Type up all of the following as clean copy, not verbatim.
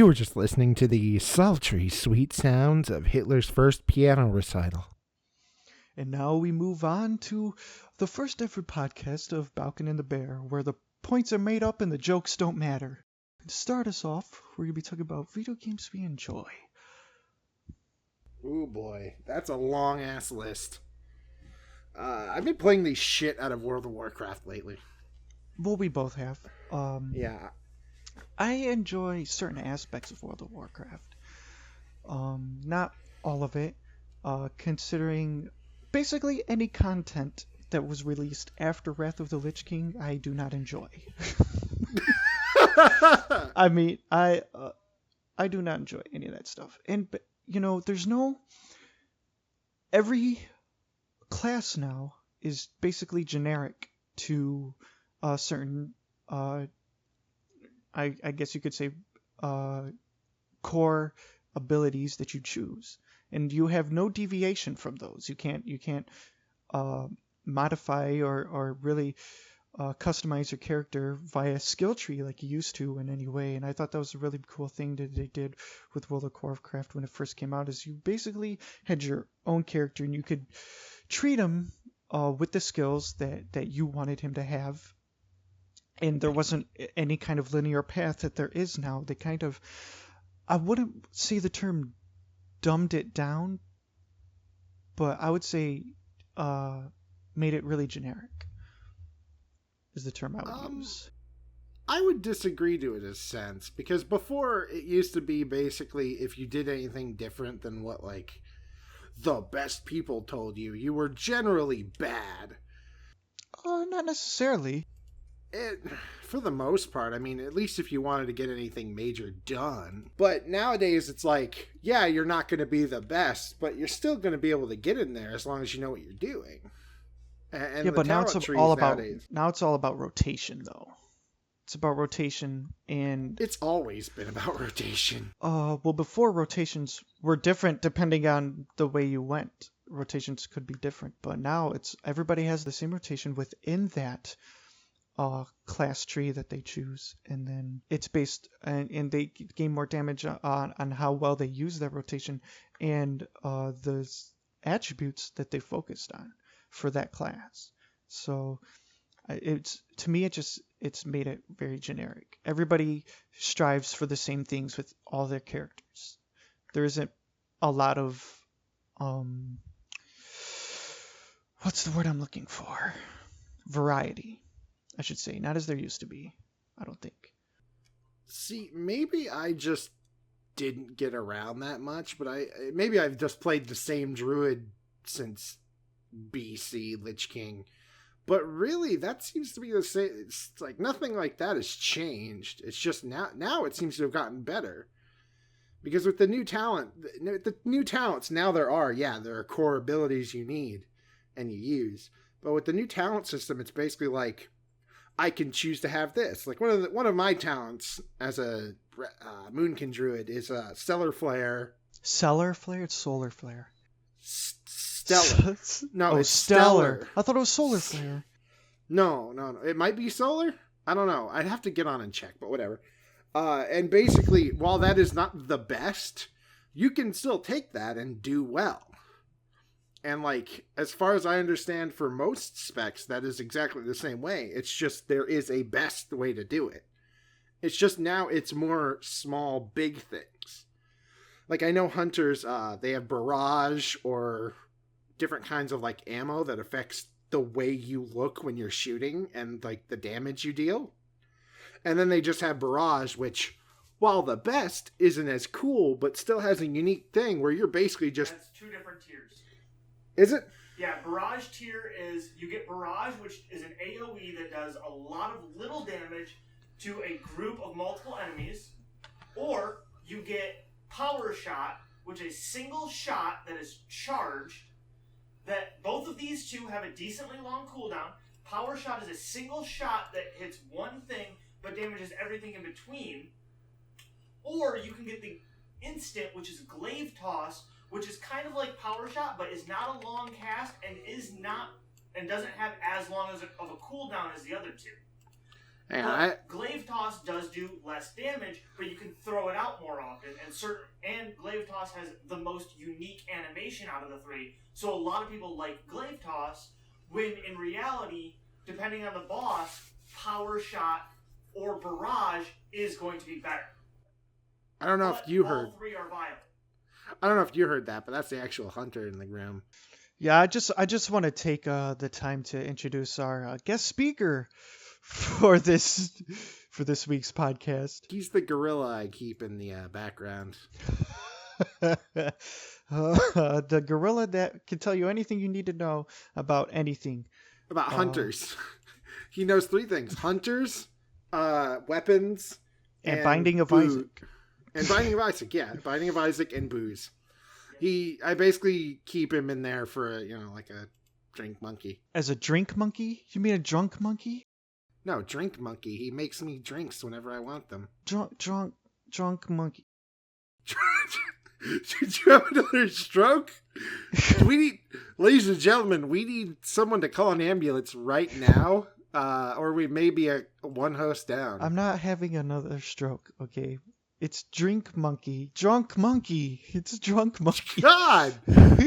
You were just listening to the sultry, sweet sounds of Hitler's first piano recital. And now we move on to the first ever podcast of Balken and the Bear, where the points are made up and the jokes don't matter. To start us off, we're going to be talking about video games we enjoy. Ooh boy, that's a long-ass list. I've been playing the shit out of World of Warcraft lately. Well, we both have. Yeah. I enjoy certain aspects of World of Warcraft. Not all of it, considering basically any content that was released after Wrath of the Lich King, I do not enjoy. I mean, I do not enjoy any of that stuff. And, you know, there's no... Every class now is basically generic to certain, I guess you could say, core abilities that you choose. And you have no deviation from those. You can't modify or really customize your character via skill tree like you used to in any way. And I thought that was a really cool thing that they did with World of Warcraft when it first came out, is you basically had your own character and you could treat him with the skills that you wanted him to have. And there wasn't any kind of linear path that there is now. They kind of, I wouldn't say the term dumbed it down, but I would say made it really generic is the term I would use. I would disagree to it in a sense, because before it used to be basically if you did anything different than what like the best people told you, you were generally bad. Not necessarily. For the most part, I mean, at least if you wanted to get anything major done. But nowadays, it's like, yeah, you're not going to be the best, but you're still going to be able to get in there as long as you know what you're doing. And yeah, but now it's all about nowadays, now it's all about rotation, though. It's about rotation, and it's always been about rotation. Well, before rotations were different depending on the way you went. Rotations could be different, but now it's everybody has the same rotation within that class tree that they choose, and then it's based and they gain more damage on how well they use that rotation and the attributes that they focused on for that class. So it's, to me, it's made it very generic. Everybody strives for the same things with all their characters. There isn't a lot of what's the word I'm looking for? Variety, I should say, not as there used to be, I don't think. See, maybe I just didn't get around that much, but maybe I've just played the same druid since BC Lich King. But really, that seems to be the same. It's like nothing like that has changed. It's just now it seems to have gotten better. Because with the new talents, now there are core abilities you need and you use. But with the new talent system, it's basically like, I can choose to have this. Like one of my talents as a Moonkin Druid is Stellar Flare. Stellar Flare? It's Solar Flare. Stellar. No, it's Stellar. I thought it was Solar Flare. No. It might be Solar? I don't know. I'd have to get on and check, but whatever. And basically, while that is not the best, you can still take that and do well. And like, as far as I understand, for most specs, that is exactly the same way. It's just there is a best way to do it. It's just now it's more small, big things. Like, I know hunters, they have barrage or different kinds of like ammo that affects the way you look when you're shooting and like the damage you deal. And then they just have barrage, which, while the best, isn't as cool, but still has a unique thing where you're basically just... That's two different tiers. Is it? Yeah, Barrage tier is, you get Barrage, which is an AoE that does a lot of little damage to a group of multiple enemies, or you get Power Shot, which is a single shot that is charged, that both of these two have a decently long cooldown. Power Shot is a single shot that hits one thing, but damages everything in between. Or you can get the instant, which is Glaive Toss, which is kind of like Power Shot, but is not a long cast and doesn't have as long of a cooldown as the other two. Hang on, But Glaive Toss does do less damage, but you can throw it out more often, and Glaive Toss has the most unique animation out of the three. So a lot of people like Glaive Toss, when in reality, depending on the boss, Power Shot or Barrage is going to be better. I don't know But if you all heard. three are viable. I don't know if you heard that, but that's the actual hunter in the room. Yeah, I just want to take the time to introduce our guest speaker for this week's podcast. He's the gorilla I keep in the background. The gorilla that can tell you anything you need to know about anything. About hunters. He knows 3 things: hunters, weapons, And Binding of boo- Isaac. And Binding of Isaac, yeah, Binding of Isaac and booze. I basically keep him in there for like a drink monkey. As a drink monkey? You mean a drunk monkey? No, drink monkey. He makes me drinks whenever I want them. Drunk monkey. Did you have another stroke? Ladies and gentlemen, we need someone to call an ambulance right now, or we may be a one host down. I'm not having another stroke, okay? It's drink monkey. Drunk monkey. It's drunk monkey. God!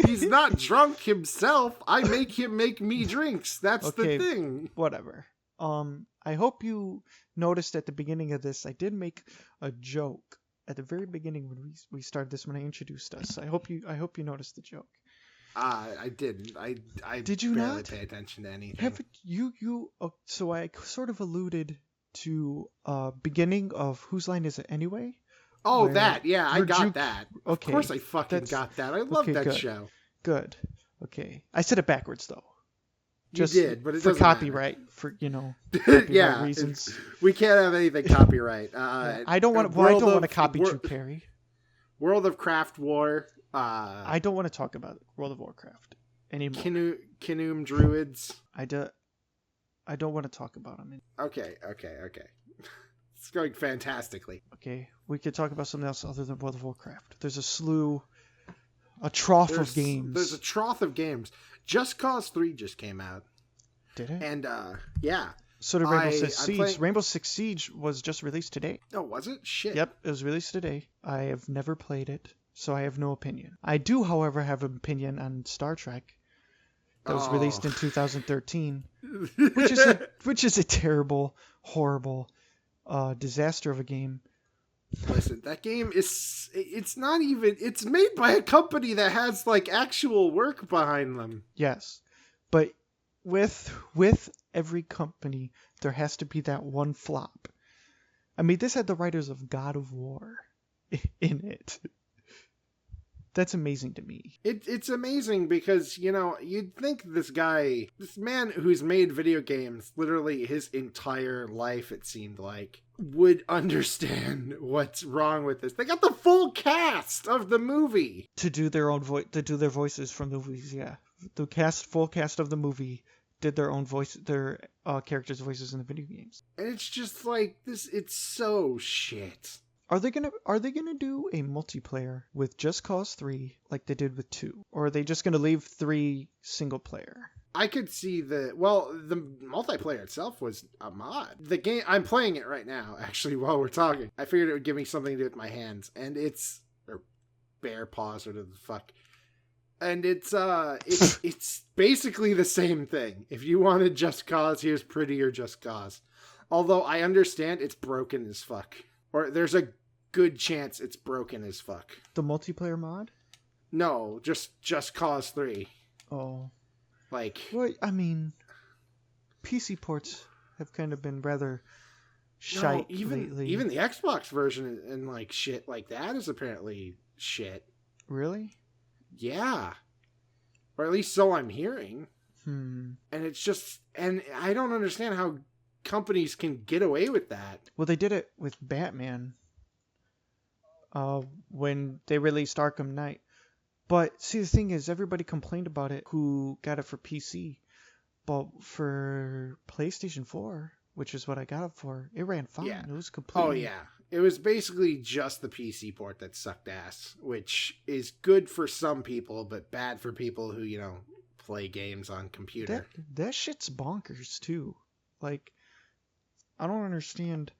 He's not drunk himself. I make him make me drinks. That's Okay, the thing. Whatever. I hope you noticed at the beginning of this, I did make a joke at the very beginning when we started this, when I introduced us. I hope you noticed the joke. I didn't. I Did you barely not? pay attention to anything. Haven't you? So I sort of alluded to beginning of Whose Line Is It Anyway? Oh, where that. Yeah, I you're got drink- that. Okay, Of course I fucking got that. I love okay, that good. show. Good. Okay. I said it backwards though. You did, but it for doesn't matter. copyright, for copyright Yeah, reasons. We can't have anything copyright. I don't want. Well, I don't want to copy you, Perry. World of Craft War. I don't want to talk about World of Warcraft anymore. Kinoom Druids. I don't want to talk about them. Okay. It's going fantastically. Okay, we could talk about something else other than World of Warcraft. There's a trough of games. There's a trough of games. Just Cause 3 just came out. Did it? And, yeah. So did Rainbow Six I'm Siege. playing- Rainbow Six Siege was just released today. Oh, was it? Shit. Yep, it was released today. I have never played it, so I have no opinion. I do, however, have an opinion on Star Trek. That was released in 2013, which is a terrible, horrible disaster of a game. Listen, that game it's not even, it's made by a company that has like actual work behind them. Yes, but with every company, there has to be that one flop. I mean, this had the writers of God of War in it. That's amazing to me. It's amazing because, you'd think this man who's made video games literally his entire life, it seemed like, would understand what's wrong with this. They got the full cast of the movie To do their own to do their voices from the movies, yeah. The full cast of the movie did their own their characters' voices in the video games. and it's just like this. It's so shit. Are they gonna do a multiplayer with Just Cause 3 like they did with 2? Or are they just gonna leave 3 single player? I could see the multiplayer itself was a mod. The game, I'm playing it right now, actually, while we're talking. I figured it would give me something to do with my hands, and it's, or bear paws, or the fuck. And it's basically the same thing. If you wanted Just Cause, here's prettier Just Cause. Although I understand it's broken as fuck. Or there's a good chance it's broken as fuck. The multiplayer mod? No, just Cause 3. Oh. Like, Well, I mean, PC ports have kind of been rather shite lately. even the Xbox version and like shit like that is apparently shit. Really? Yeah. Or at least so I'm hearing. Hmm. And it's just, and I don't understand how companies can get away with that. Well, they did it with Batman. When they released Arkham Knight. But see, the thing is, everybody complained about it who got it for PC. But for PlayStation 4, which is what I got it for, it ran fine. Yeah. It was completely... Oh yeah. It was basically just the PC port that sucked ass, which is good for some people, but bad for people who, play games on computer. That shit's bonkers, too. Like, I don't understand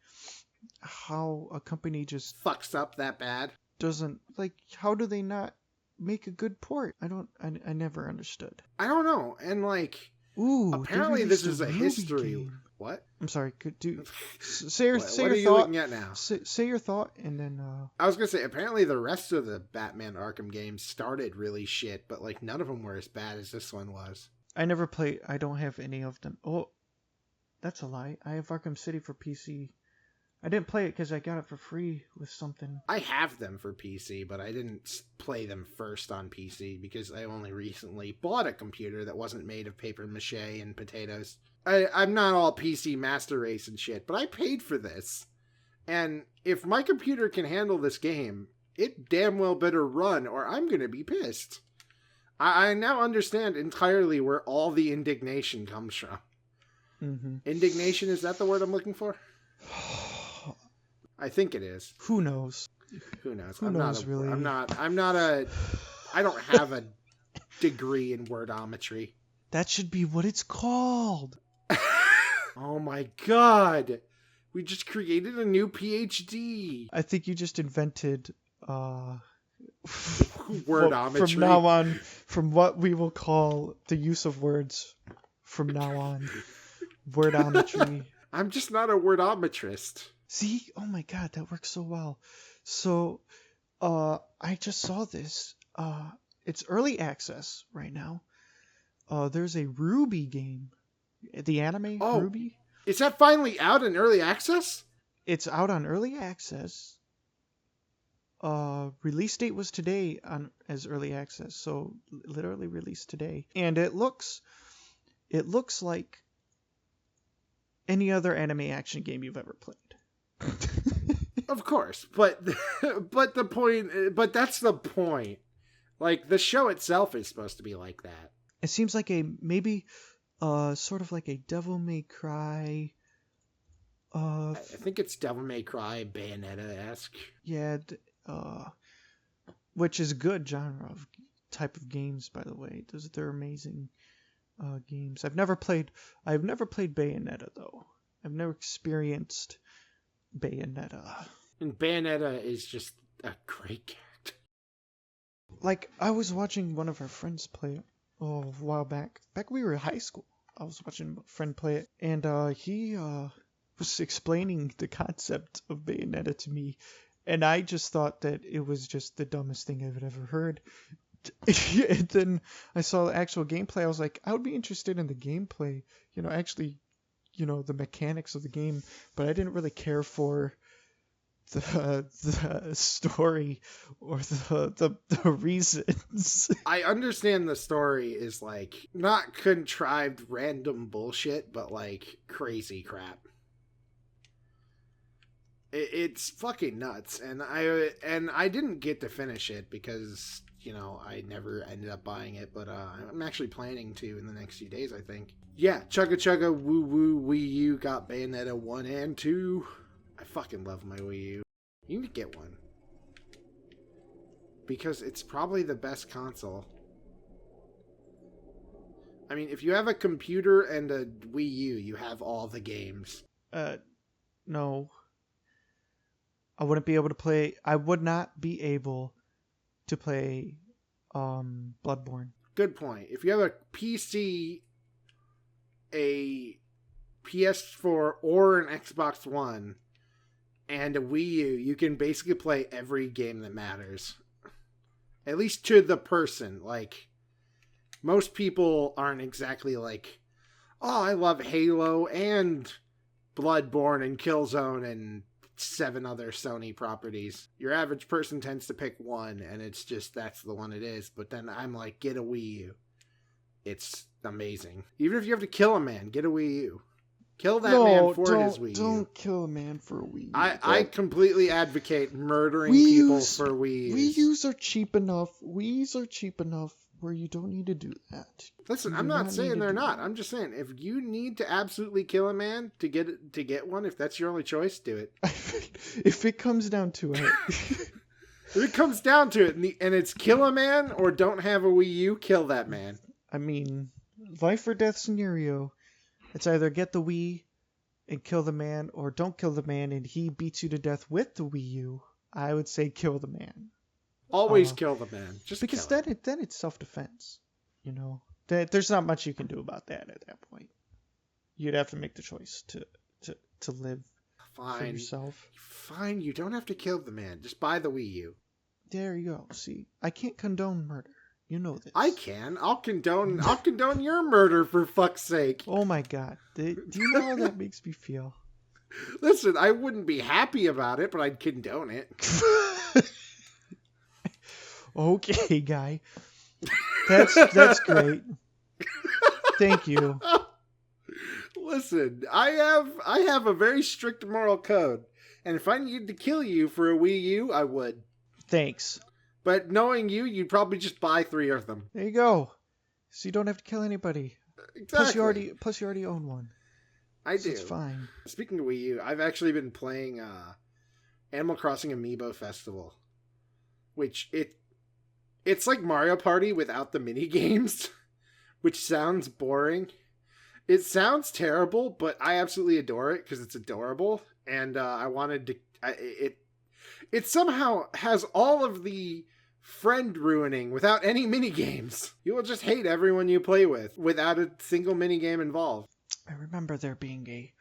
how a company just Fucks up that bad. doesn't, like, how do they not make a good port? I never understood. I don't know. And like, Ooh, apparently they this released is a Ruby history. game. What? I'm sorry, could do say your, What say are your you thought. looking at now? Say your thought, and then I was gonna say, apparently the rest of the Batman Arkham games started really shit, but like none of them were as bad as this one was. I never play. I don't have any of them. Oh, that's a lie. I have Arkham City for PC. I didn't play it because I got it for free with something. I have them for PC, but I didn't play them first on PC because I only recently bought a computer that wasn't made of paper mache and potatoes. I'm not all PC master race and shit, but I paid for this. And if my computer can handle this game, it damn well better run or I'm going to be pissed. I now understand entirely where all the indignation comes from. Mm-hmm. Indignation, is that the word I'm looking for? I think it is. Who knows? Who knows? Who knows, really? I don't have a degree in wordometry. That should be what it's called. Oh my god. We just created a new PhD. I think you just invented Wordometry. From now on, from what we will call the use of words from now on. Wordometry. I'm just not a wordometrist. See? Oh my god, that works so well. So, I just saw this. It's early access right now. There's a Ruby game. The anime Ruby? Is that finally out in early access? It's out on early access. Release date was today as early access, so literally released today. And it looks like any other anime action game you've ever played. Of course, but that's the point. Like, the show itself is supposed to be like that. It seems like maybe sort of like a Devil May Cry. I think it's Devil May Cry, Bayonetta-esque. Yeah, which is a good genre of type of games, by the way. They're amazing games. I've never played Bayonetta though. I've never experienced Bayonetta. And Bayonetta is just a great character. Like, I was watching one of our friends play it a while back. Back when we were in high school, I was watching a friend play it, and he was explaining the concept of Bayonetta to me, and I just thought that it was just the dumbest thing I've ever heard. And then I saw the actual gameplay. I was like, I would be interested in the gameplay, the mechanics of the game, but I didn't really care for the story or the reasons. I understand the story is like not contrived random bullshit, but like crazy crap. It's fucking nuts, and I didn't get to finish it because I never ended up buying it, but I'm actually planning to in the next few days, I think. Yeah, Chugga Chugga Woo Woo Wii U got Bayonetta 1 and 2. I fucking love my Wii U. You need to get one. Because it's probably the best console. I mean, if you have a computer and a Wii U, you have all the games. No. I wouldn't be able to play... I would not be able to play Bloodborne. Good point. If you have a PC, a PS4, or an Xbox One, and a Wii U, you can basically play every game that matters. At least to the person. Like, most people aren't exactly like, oh, I love Halo and Bloodborne and Killzone and 7 other Sony properties. Your average person tends to pick one, and it's just, that's the one it is. But then I'm like, get a Wii U. It's amazing. Even if you have to kill a man, get a Wii U. Kill that man for his Wii U. Don't kill a man for a Wii U. I completely advocate murdering people for Wii U's. Wii U's are cheap enough. Wii's are cheap enough where you don't need to do that. Listen, I'm not saying they're not. I'm just saying, if you need to absolutely kill a man to get one, if that's your only choice, do it. If it comes down to it. If it comes down to it, and it's kill a man or don't have a Wii U, kill that man. I mean, life or death scenario. It's either get the Wii and kill the man, or don't kill the man and he beats you to death with the Wii U, I would say kill the man. Always kill the man. Just because kill then it's self-defense. You know, there's not much you can do about that at that point. You'd have to make the choice to live for yourself. Fine, you don't have to kill the man. Just buy the Wii U. There you go. See, I can't condone murder. You know this. I can. I'll condone your murder, for fuck's sake. Oh my god. Do you know how that makes me feel? Listen, I wouldn't be happy about it, but I'd condone it. Okay, guy. That's great. Thank you. Listen, I have a very strict moral code, and if I needed to kill you for a Wii U, I would. Thanks. But knowing you, you'd probably just buy 3 of them. There you go. So you don't have to kill anybody. Exactly. Plus you already own one. I so do. It's fine. Speaking of Wii U, I've actually been playing Animal Crossing Amiibo Festival, which it's like Mario Party without the mini games, which sounds boring. It sounds terrible, but I absolutely adore it because it's adorable, and I wanted to. It somehow has all of the friend ruining without any mini games. You will just hate everyone you play with without a single mini game involved. I remember there being a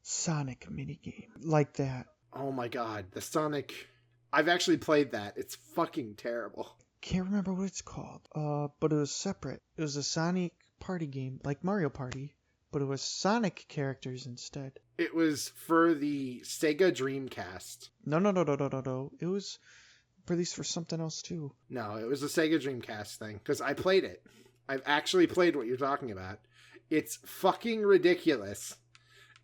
Sonic minigame like that. Oh my god, the Sonic... I've actually played that. It's fucking terrible. Can't remember what it's called. But it was separate. It was a Sonic party game, like Mario Party, but it was Sonic characters instead. It was for the Sega Dreamcast. No. It was released for something else too. No, it was a Sega Dreamcast thing, because I played it. I've actually played what you're talking about. It's fucking ridiculous.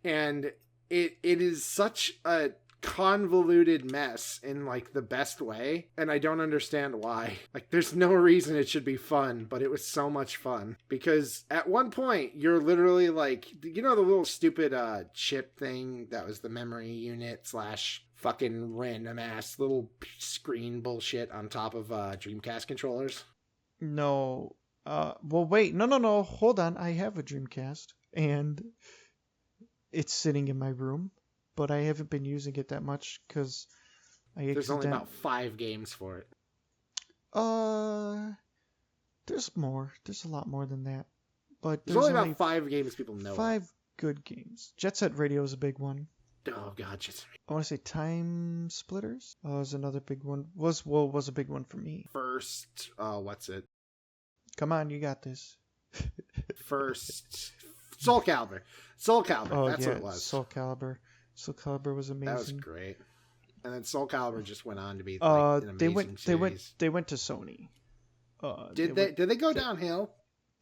And it is such a convoluted mess in, like, the best way. And I don't understand why. Like, there's no reason it should be fun, but it was so much fun. Because at one point, you're literally, like, you know the little stupid chip thing that was the memory unit / fucking random ass little screen bullshit on top of Dreamcast controllers? No. Well, wait. No. Hold on. I have a Dreamcast, and it's sitting in my room, but I haven't been using it that much because There's only about 5 games for it. There's more. There's a lot more than that. But there's only about 5 games people know. 5 good games. Jet Set Radio is a big one. Oh god, Jet Set Radio. I want to say Time Splitters was another big one. Was a big one for me. First, what's it? Come on, you got this. First, Soul Calibur. Oh, that's what it was. Soul Calibur was amazing. That was great. And then Soul Calibur just went on to be like an amazing series. They went to Sony. Did they go downhill?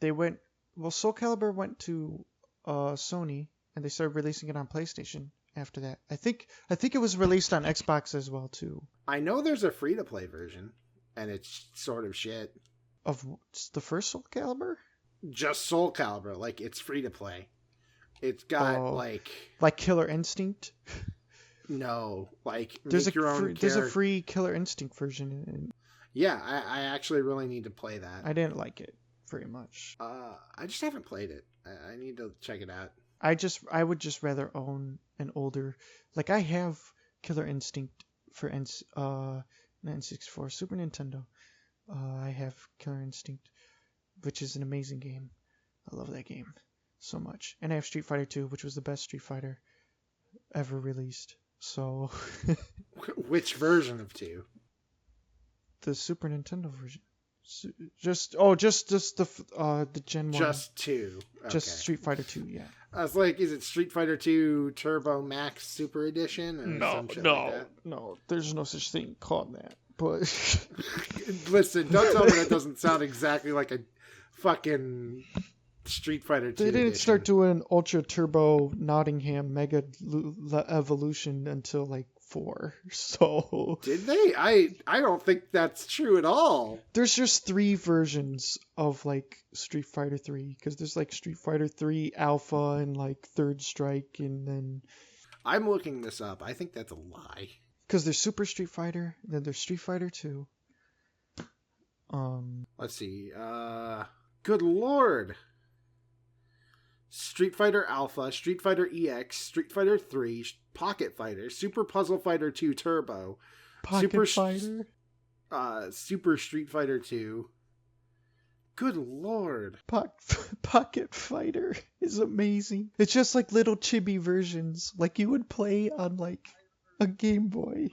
Soul Calibur went to Sony, and they started releasing it on PlayStation after that. I think it was released on Xbox as well too. I know there's a free to play version, and it's sort of shit. Of the first Soul Calibur? Just Soul Calibur, like it's free to play. It's got like Killer Instinct. No, like there's there's a free Killer Instinct version. Yeah, I actually really need to play that. I didn't like it very much. I just haven't played it. I need to check it out. I would just rather own an older, like I have Killer Instinct for N64 Super Nintendo. I have Killer Instinct, which is an amazing game. I love that game so much. And I have Street Fighter 2, which was the best Street Fighter ever released. So which version of 2? The Super Nintendo version. Just the Gen 1. Just 2. Okay. Just Street Fighter 2, yeah. I was like, is it Street Fighter 2 Turbo Max Super Edition? Or some shit like that? No. There's no such thing called that. But listen, don't tell me that doesn't sound exactly like a fucking Street Fighter 2 They didn't edition. start doing Ultra Turbo Nottingham Mega Evolution until like 4. So did they? I don't think that's true at all. There's just 3 versions of like Street Fighter 3 because there's like Street Fighter 3 Alpha and like Third Strike, and then I'm looking this up. I think that's a lie. Because there's Super Street Fighter, then there's Street Fighter 2. Let's see. Good lord. Street Fighter Alpha, Street Fighter EX, Street Fighter 3, Pocket Fighter, Super Puzzle Fighter 2 Turbo, Pocket Fighter. Super Street Fighter 2. Good lord. Pocket Fighter is amazing. It's just like little chibi versions, like you would play on like a Game Boy.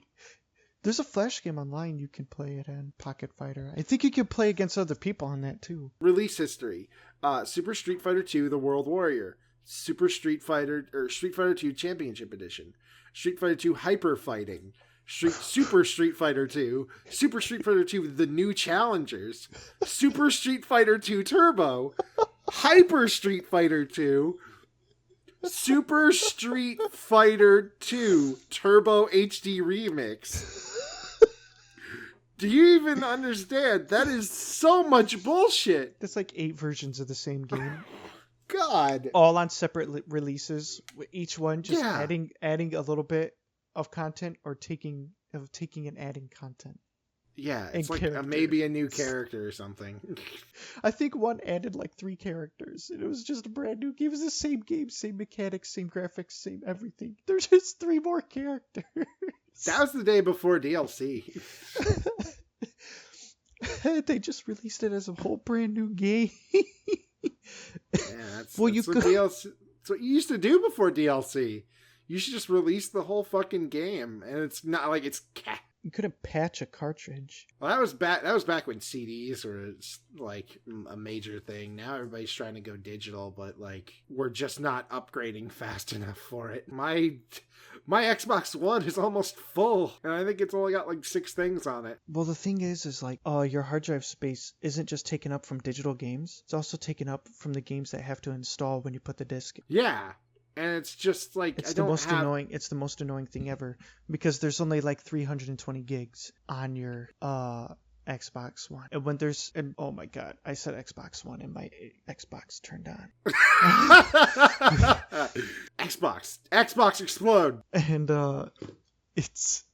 There's a Flash game online you can play it in, Pocket Fighter. I think you can play against other people on that too. Release history. Super Street Fighter 2 The World Warrior. Super Street Fighter 2 Championship Edition. Street Fighter 2 Hyper Fighting. Super Street Fighter 2. Super Street Fighter 2 The New Challengers. Super Street Fighter 2 Turbo. Hyper Street Fighter 2. Super Street Fighter 2 Turbo HD Remix. Do you even understand? That is so much bullshit. That's like 8 versions of the same game. God. All on separate releases, with each one just Yeah. adding a little bit of content or taking and adding content. Yeah, And it's like maybe a new character or something. I think one added like 3 characters, and it was just a brand new game. It was the same game, same mechanics, same graphics, same everything. There's just 3 more characters. That was the day before DLC. They just released it as a whole brand new game. Yeah, that's Well, what DLC. That's what you used to do before DLC. You should just release the whole fucking game, and it's not like it's You couldn't patch a cartridge. Well, that was back. That was back when CDs were like a major thing. Now everybody's trying to go digital, but like we're just not upgrading fast enough for it. My Xbox One is almost full, and I think it's only got like 6 things on it. Well, the thing is like, your hard drive space isn't just taken up from digital games. It's also taken up from the games that have to install when you put the disc in. Yeah. And it's just like It's the most annoying thing ever, because there's only like 320 gigs on your Xbox One. And oh my god, I said Xbox One and my Xbox turned on. Xbox explode. And it's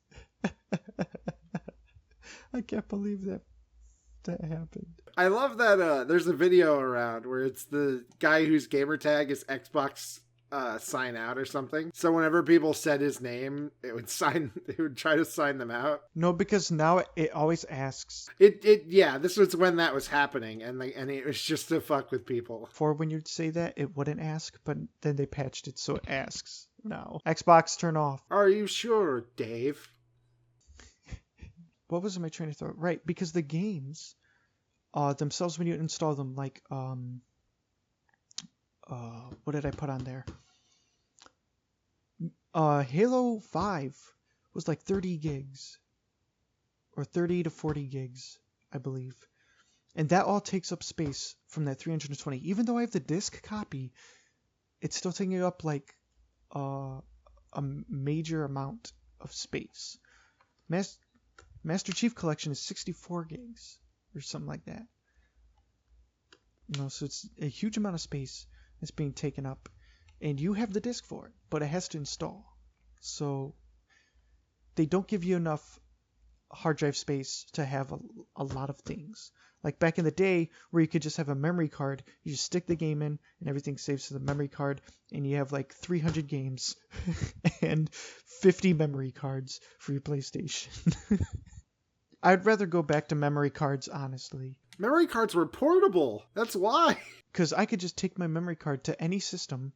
I can't believe that happened. I love that there's a video around where it's the guy whose gamer tag is Xbox sign out or something. So whenever people said his name, it would try to sign them out. No, because now it always asks. This was when that was happening, and it was just to fuck with people. Before, when you'd say that, it wouldn't ask, but then they patched it so it asks now. Xbox turn off. Are you sure, Dave? What was my train of thought? Right, because the games themselves, when you install them, like what did I put on there? Halo 5 was like 30 gigs. Or 30 to 40 gigs, I believe. And that all takes up space from that 320. Even though I have the disc copy, it's still taking up like a major amount of space. Master Chief Collection is 64 gigs or something like that. So it's a huge amount of space that's being taken up, and you have the disc for it, but it has to install. So they don't give you enough hard drive space to have a lot of things. Like back in the day where you could just have a memory card, you just stick the game in and everything saves to the memory card, and you have like 300 games and 50 memory cards for your PlayStation. I'd rather go back to memory cards, honestly. Memory cards were portable. That's why. Because I could just take my memory card to any system,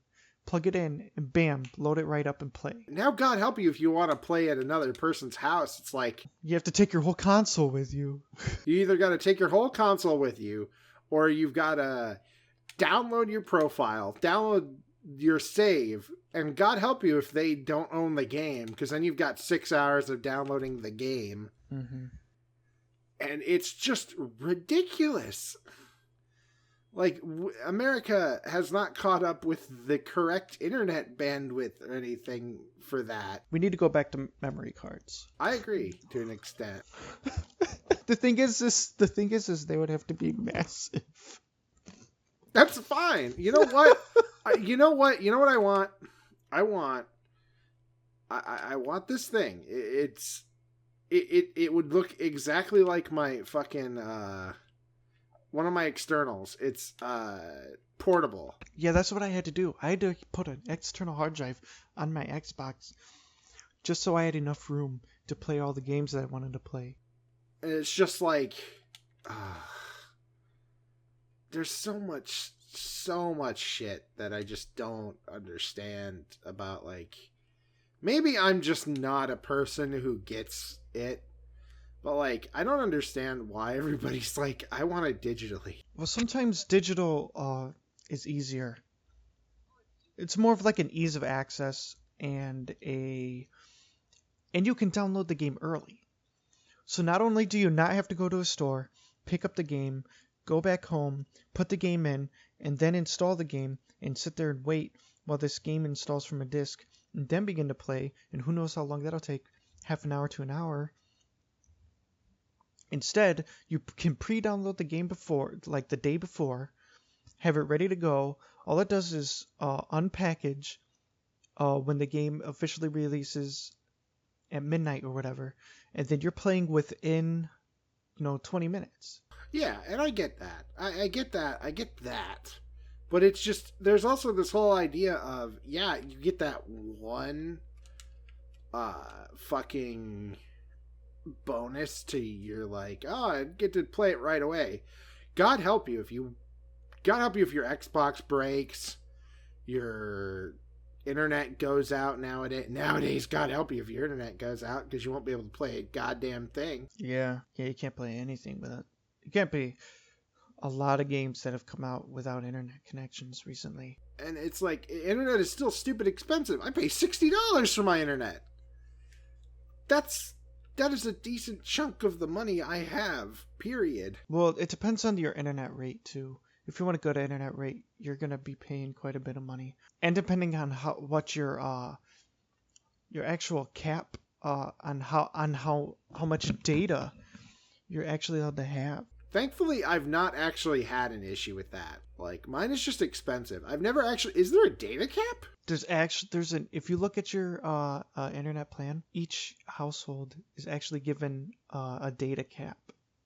plug it in, and bam, load it right up and play. Now, God help you if you want to play at another person's house. It's like you have to take your whole console with you. You either got to take your whole console with you, or you've got to download your profile, download your save, and God help you if they don't own the game, because then you've got 6 hours of downloading the game. Mm-hmm. And it's just ridiculous. Like, America has not caught up with the correct internet bandwidth or anything for that. We need to go back to memory cards. I agree to an extent. The thing is they would have to be massive. That's fine. You know what? You know what I want? I want this thing. It would look exactly like my fucking one of my externals. It's portable. Yeah, that's what I had to do. I had to put an external hard drive on my Xbox just so I had enough room to play all the games that I wanted to play. And it's just like, there's so much shit that I just don't understand about, like, maybe I'm just not a person who gets it, but, like, I don't understand why everybody's like, I want it digitally. Well, sometimes digital is easier. It's more of like an ease of access and you can download the game early. So not only do you not have to go to a store, pick up the game, go back home, put the game in, and then install the game and sit there and wait while this game installs from a disc and then begin to play, and who knows how long that'll take, half an hour to an hour. Instead, you can pre-download the game before, like the day before, have it ready to go. All it does is unpackage when the game officially releases at midnight or whatever, and then you're playing within 20 minutes. Yeah, and I get that. I get that. But it's just, there's also this whole idea of, yeah, you get that one fucking bonus to your, like, oh, I get to play it right away. God help you if your Xbox breaks, your internet goes out nowadays. God help you if your internet goes out, because you won't be able to play a goddamn thing. Yeah, you can't play anything with it. You can't play a lot of games that have come out without internet connections recently. And it's like, internet is still stupid expensive. I pay $60 for my internet. That is a decent chunk of the money I have, period. Well, it depends on your internet rate too. If you want a good internet rate, you're gonna be paying quite a bit of money, and depending on what your actual cap on how much data you're actually allowed to have. Thankfully, I've not actually had an issue with that. Like, mine is just expensive. I've never actually... Is there a data cap? If you look at your internet plan, each household is actually given a data cap.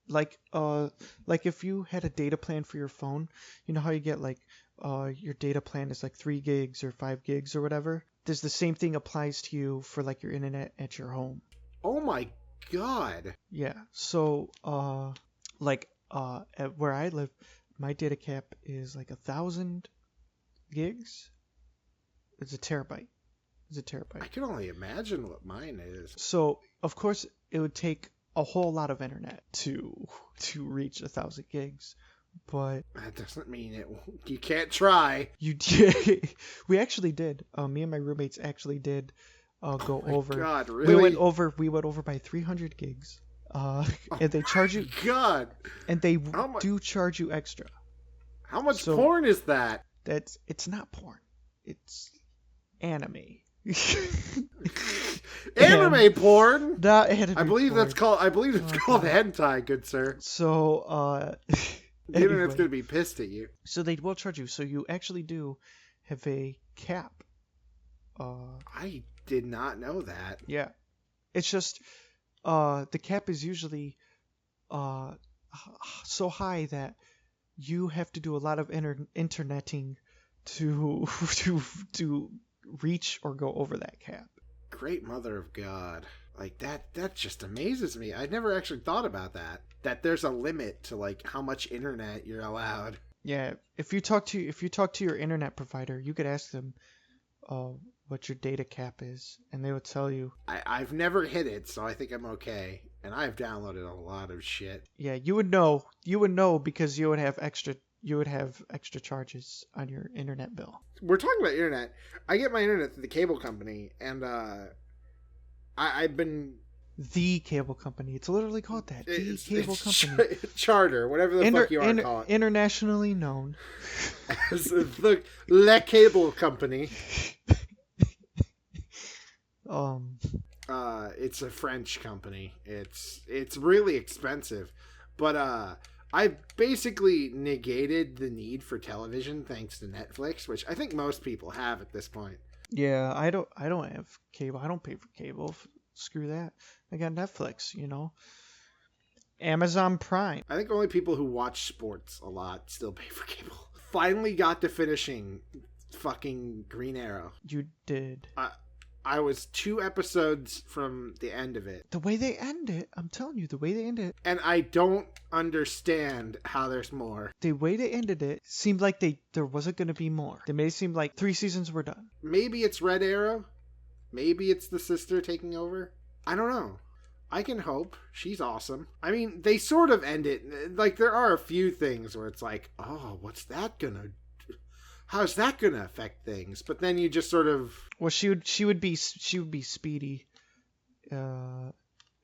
Like if you had a data plan for your phone, you know how you get like your data plan is like 3 gigs or 5 gigs or whatever? There's the same thing applies to you for like your internet at your home. Oh my god. Yeah. So at where I live, my data cap is like 1,000 gigs. It's a terabyte. I can only imagine what mine is. So of course it would take a whole lot of internet to reach 1,000 gigs, but that doesn't mean it. You can't try. We actually did. Me and my roommates actually did go over. God, really? We went over by 300 gigs. And they charge you. God. And they do charge you extra. How much porn is that? It's not porn. It's anime. Anime porn? Not anime I believe porn. it's called hentai, good sir. So the internet's gonna be pissed at you. So they will charge you. So you actually do have a cap. I did not know that. Yeah. It's just the cap is usually so high that you have to do a lot of interneting to reach or go over that cap. Great mother of God. Like that just amazes me. I never actually thought about that. That there's a limit to like how much internet you're allowed. Yeah, if you talk to your internet provider, you could ask them what your data cap is, and they would tell you. I've never hit it, so I think I'm okay. And I've downloaded a lot of shit. Yeah, you would know. You would know because you would have extra charges on your internet bill. We're talking about internet. I get my internet through the cable company, and I've been... The cable company. It's literally called that. The cable company. Charter, whatever the fuck you want to call it. Internationally known. As the Le Cable Company. It's a French company. It's really expensive, but I basically negated the need for television thanks to Netflix, which I think most people have at this point. Yeah, I don't have cable. I don't pay for cable. Screw that. I got Netflix, Amazon Prime. I think only people who watch sports a lot still pay for cable. Finally got to finishing fucking Green Arrow. You did. I was 2 episodes from the end of it. The way they end it, I'm telling you, the way they end it. And I don't understand how there's more. The way they ended it seemed like there wasn't going to be more. They made it seem like 3 seasons were done. Maybe it's Red Arrow. Maybe it's the sister taking over. I don't know. I can hope. She's awesome. I mean, they sort of end it. Like, there are a few things where it's like, oh, what's that gonna... How's that gonna affect things? But then you just sort of... Well, she would be Speedy. And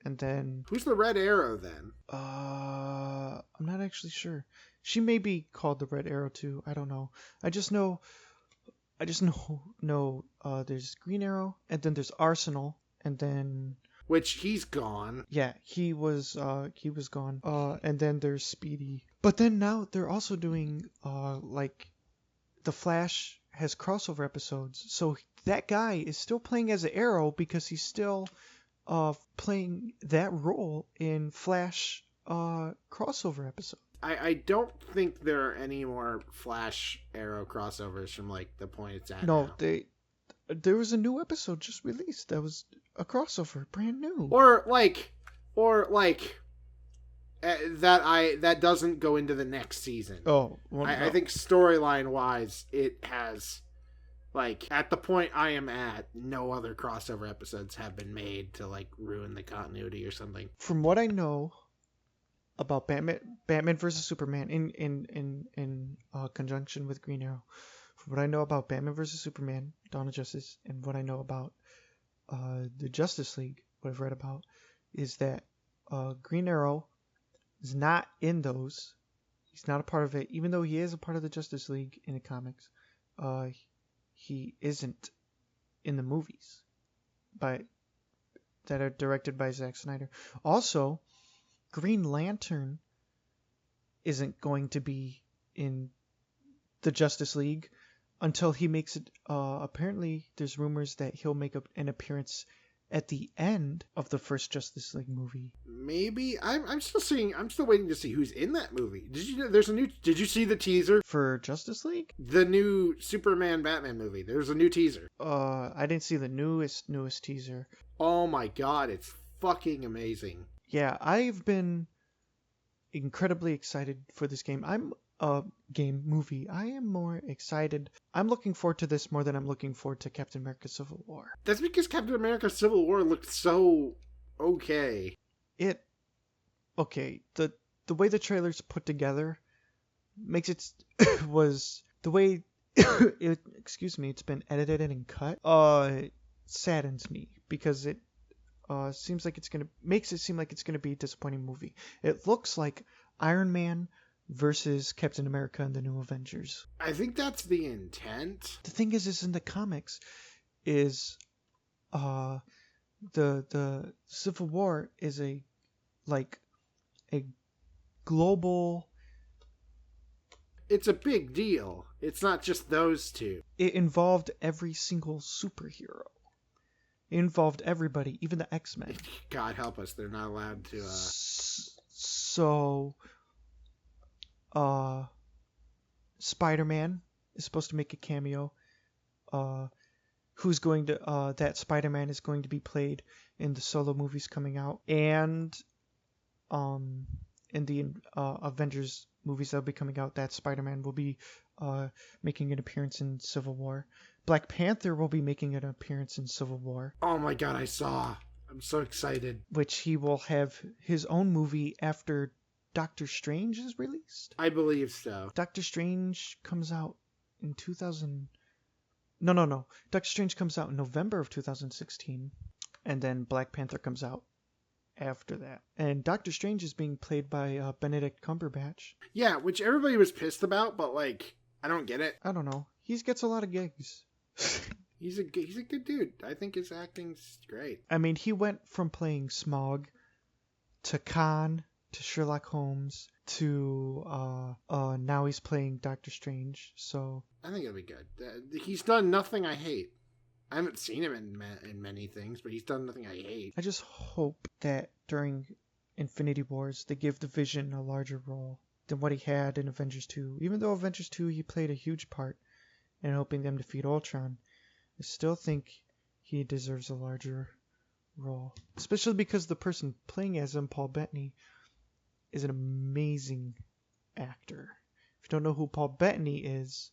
then... Who's the Red Arrow, then? I'm not actually sure. She may be called the Red Arrow, too. I don't know. I just know there's Green Arrow, and then there's Arsenal, and then... Which, he's gone. Yeah, he was gone. And then there's Speedy. But then now they're also doing, like, The Flash has crossover episodes. So that guy is still playing as an Arrow because he's still playing that role in Flash crossover episodes. I don't think there are any more Flash Arrow crossovers from, like, the point it's at No, now. there was a new episode just released that was a crossover, brand new. Or that doesn't go into the next season. Oh, well, no. I think storyline wise, it has, like, at the point I am at, no other crossover episodes have been made to, like, ruin the continuity or something. From what I know about Batman versus Superman in conjunction with Green Arrow, from what I know about Batman versus Superman, Dawn of Justice, and what I know about the Justice League, what I've read about, is that Green Arrow is not in those. He's not a part of it, even though he is a part of the Justice League in the comics. He isn't in the movies that are directed by Zack Snyder. Also, Green Lantern isn't going to be in the Justice League until he makes it. Apparently, there's rumors that he'll make an appearance at the end of the first Justice League movie. Maybe I'm still waiting to see who's in that movie. Did you see the teaser For Justice League? the new Superman Batman movie? There's a new teaser. I didn't see the newest teaser. Oh my god, it's fucking amazing. Yeah, I've been incredibly excited for this game. Movie. I am more excited. I'm looking forward to this more than I'm looking forward to Captain America Civil War. That's because Captain America Civil War looked so okay. The way the trailer's put together makes it was the way it's been edited and cut saddens me because it makes it seem like it's gonna be a disappointing movie. It looks like Iron Man versus Captain America and the New Avengers. I think that's the intent. The thing is in the comics is the Civil War is a global. It's a big deal. It's not just those two. It involved every single superhero. It involved everybody, even the X-Men. God help us, they're not allowed to So Spider-Man is supposed to make a cameo. That Spider-Man is going to be played in the solo movies coming out, and in the Avengers movies that'll be coming out, that Spider-Man will be making an appearance in Civil War. Black Panther will be making an appearance in Civil War. Oh my god, I saw. I'm so excited. Which he will have his own movie after Doctor Strange is released? I believe so. Doctor Strange comes out in 2000... No. Doctor Strange comes out in November of 2016, and then Black Panther comes out after that. And Doctor Strange is being played by Benedict Cumberbatch. Yeah, which everybody was pissed about, but, like, I don't get it. I don't know. He gets a lot of gigs. He's a good dude. I think his acting's great. I mean, he went from playing Smaug to Khan to Sherlock Holmes to now he's playing Doctor Strange. So I think it'll be good. He's done nothing I hate. I haven't seen him in many things, but he's done nothing I hate. I just hope that during Infinity Wars, they give the Vision a larger role than what he had in Avengers 2. Even though Avengers 2, he played a huge part in helping them defeat Ultron, I still think he deserves a larger role. Especially because the person playing as him, Paul Bettany, is an amazing actor. If you don't know who Paul Bettany is,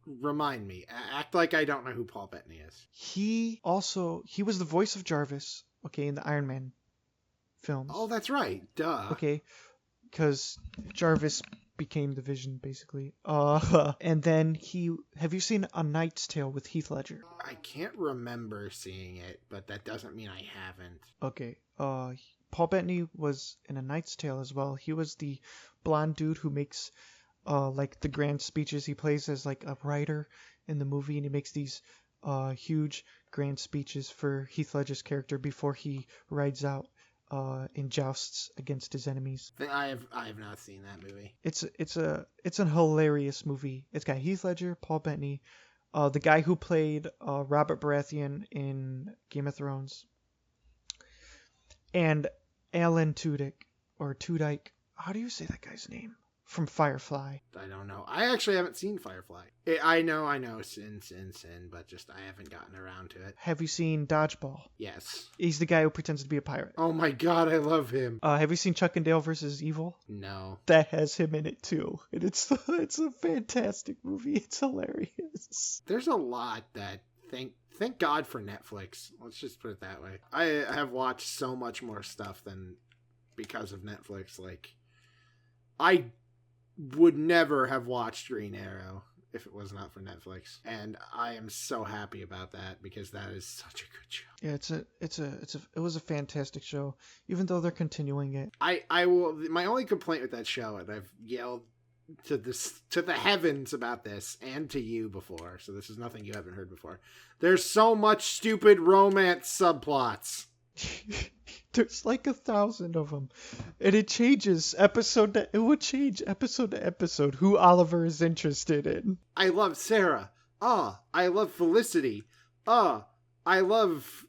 remind me. Act like I don't know who Paul Bettany is. he was the voice of Jarvis, okay, in the Iron Man films. Oh, that's right. Duh. Okay, because Jarvis became the Vision, basically. And then have you seen A Knight's Tale with Heath Ledger? I can't remember seeing it, but that doesn't mean I haven't. Okay, Paul Bettany was in A Knight's Tale as well. He was the blonde dude who makes like the grand speeches. He plays as like a writer in the movie, and he makes these huge grand speeches for Heath Ledger's character before he rides out in jousts against his enemies. I have not seen that movie. It's a hilarious movie. It's got Heath Ledger, Paul Bettany, the guy who played Robert Baratheon in Game of Thrones, and Alan Tudyk, or Tudyk. How do you say that guy's name? From Firefly. I don't know. I actually haven't seen Firefly. I know, sin, but just I haven't gotten around to it. Have you seen Dodgeball? Yes. He's the guy who pretends to be a pirate. Oh my god, I love him. Have you seen Chuck and Dale versus Evil? No. That has him in it too, and it's a fantastic movie. It's hilarious. There's a lot that thank God for Netflix. Let's just put it that way. I have watched so much more stuff than because of Netflix. Like, I would never have watched Green Arrow if it was not for Netflix, and I am so happy about that because that is such a good show. Yeah, it was a fantastic show, even though they're continuing it. I will. My only complaint with that show, and I've yelled to the heavens about this and to you before, so this is nothing you haven't heard before. There's so much stupid romance subplots. There's like 1,000 of them, and it changes it would change episode to episode who Oliver is interested in. I love Sarah. I love Felicity. I love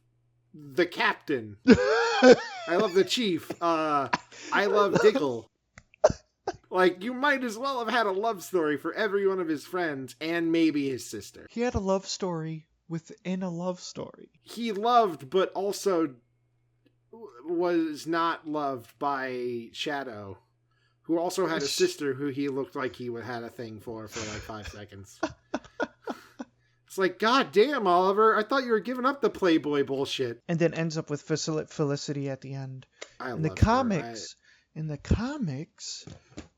the captain. I love the chief. I love Diggle. Like, you might as well have had a love story for every one of his friends and maybe his sister. He had a love story within a love story. He loved, but also was not loved by Shadow, who also had a sister who he looked like he had a thing for like 5 seconds. It's like, god damn, Oliver, I thought you were giving up the Playboy bullshit. And then ends up with Felicity at the end. In the comics,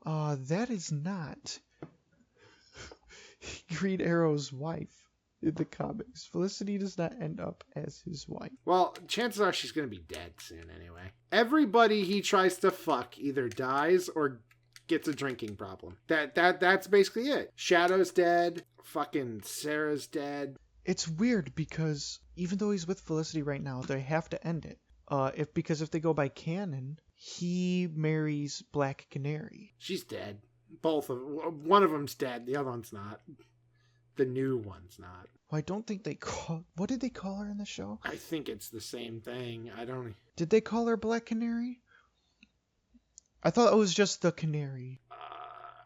that is not Green Arrow's wife. In the comics, Felicity does not end up as his wife. Well, chances are she's going to be dead soon anyway. Everybody he tries to fuck either dies or gets a drinking problem. That's basically it. Shadow's dead. Fucking Sarah's dead. It's weird because even though he's with Felicity right now, they have to end it. Because if they go by canon, he marries Black Canary. She's dead. One of them's dead. The other one's not. The new one's not. Well, I don't think what did they call her in the show? I think it's the same thing. Did they call her Black Canary? I thought it was just the Canary.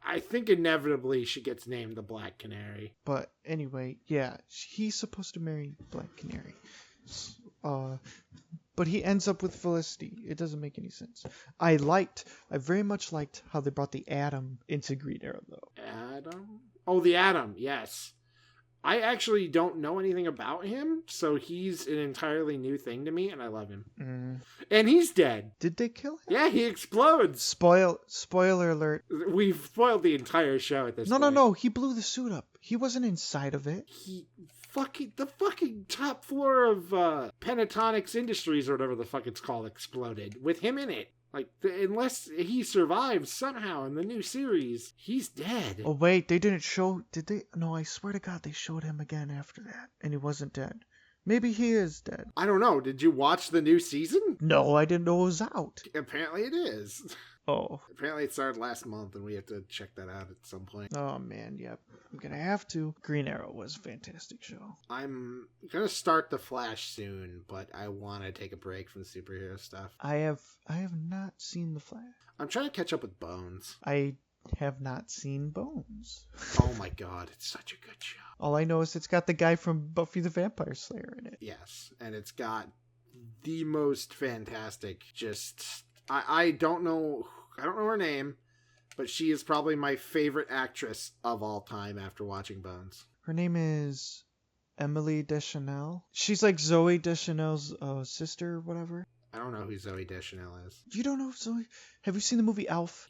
I think inevitably she gets named the Black Canary. But anyway, yeah, he's supposed to marry Black Canary. But he ends up with Felicity. It doesn't make any sense. I very much liked how they brought the Atom into Green Arrow, though. Atom? Oh, the Atom, yes. I actually don't know anything about him, so he's an entirely new thing to me, and I love him. Mm. And he's dead. Did they kill him? Yeah, he explodes. Spoiler alert. We've spoiled the entire show at this point. No. He blew the suit up. He wasn't inside of it. The fucking top floor of Pentatonics Industries, or whatever the fuck it's called, exploded with him in it. Like, unless he survives somehow in the new series, he's dead. Oh, wait, they didn't show... Did they? No, I swear to God, they showed him again after that, and he wasn't dead. Maybe he is dead. I don't know. Did you watch the new season? No, I didn't know it was out. Apparently it is. Oh. Apparently it started last month, and we have to check that out at some point. Oh man, yep. I'm gonna have to. Green Arrow was a fantastic show. I'm gonna start The Flash soon, but I want to take a break from superhero stuff. I have not seen The Flash. I'm trying to catch up with Bones. I have not seen Bones. Oh my god, it's such a good show. All I know is it's got the guy from Buffy the Vampire Slayer in it. Yes, and it's got the most fantastic, just I don't know her name, but she is probably my favorite actress of all time after watching Bones. Her name is Emily Deschanel. She's like Zoe Deschanel's sister or whatever. I don't know who Zoe Deschanel is. You don't know Zoe? Have you seen the movie Elf?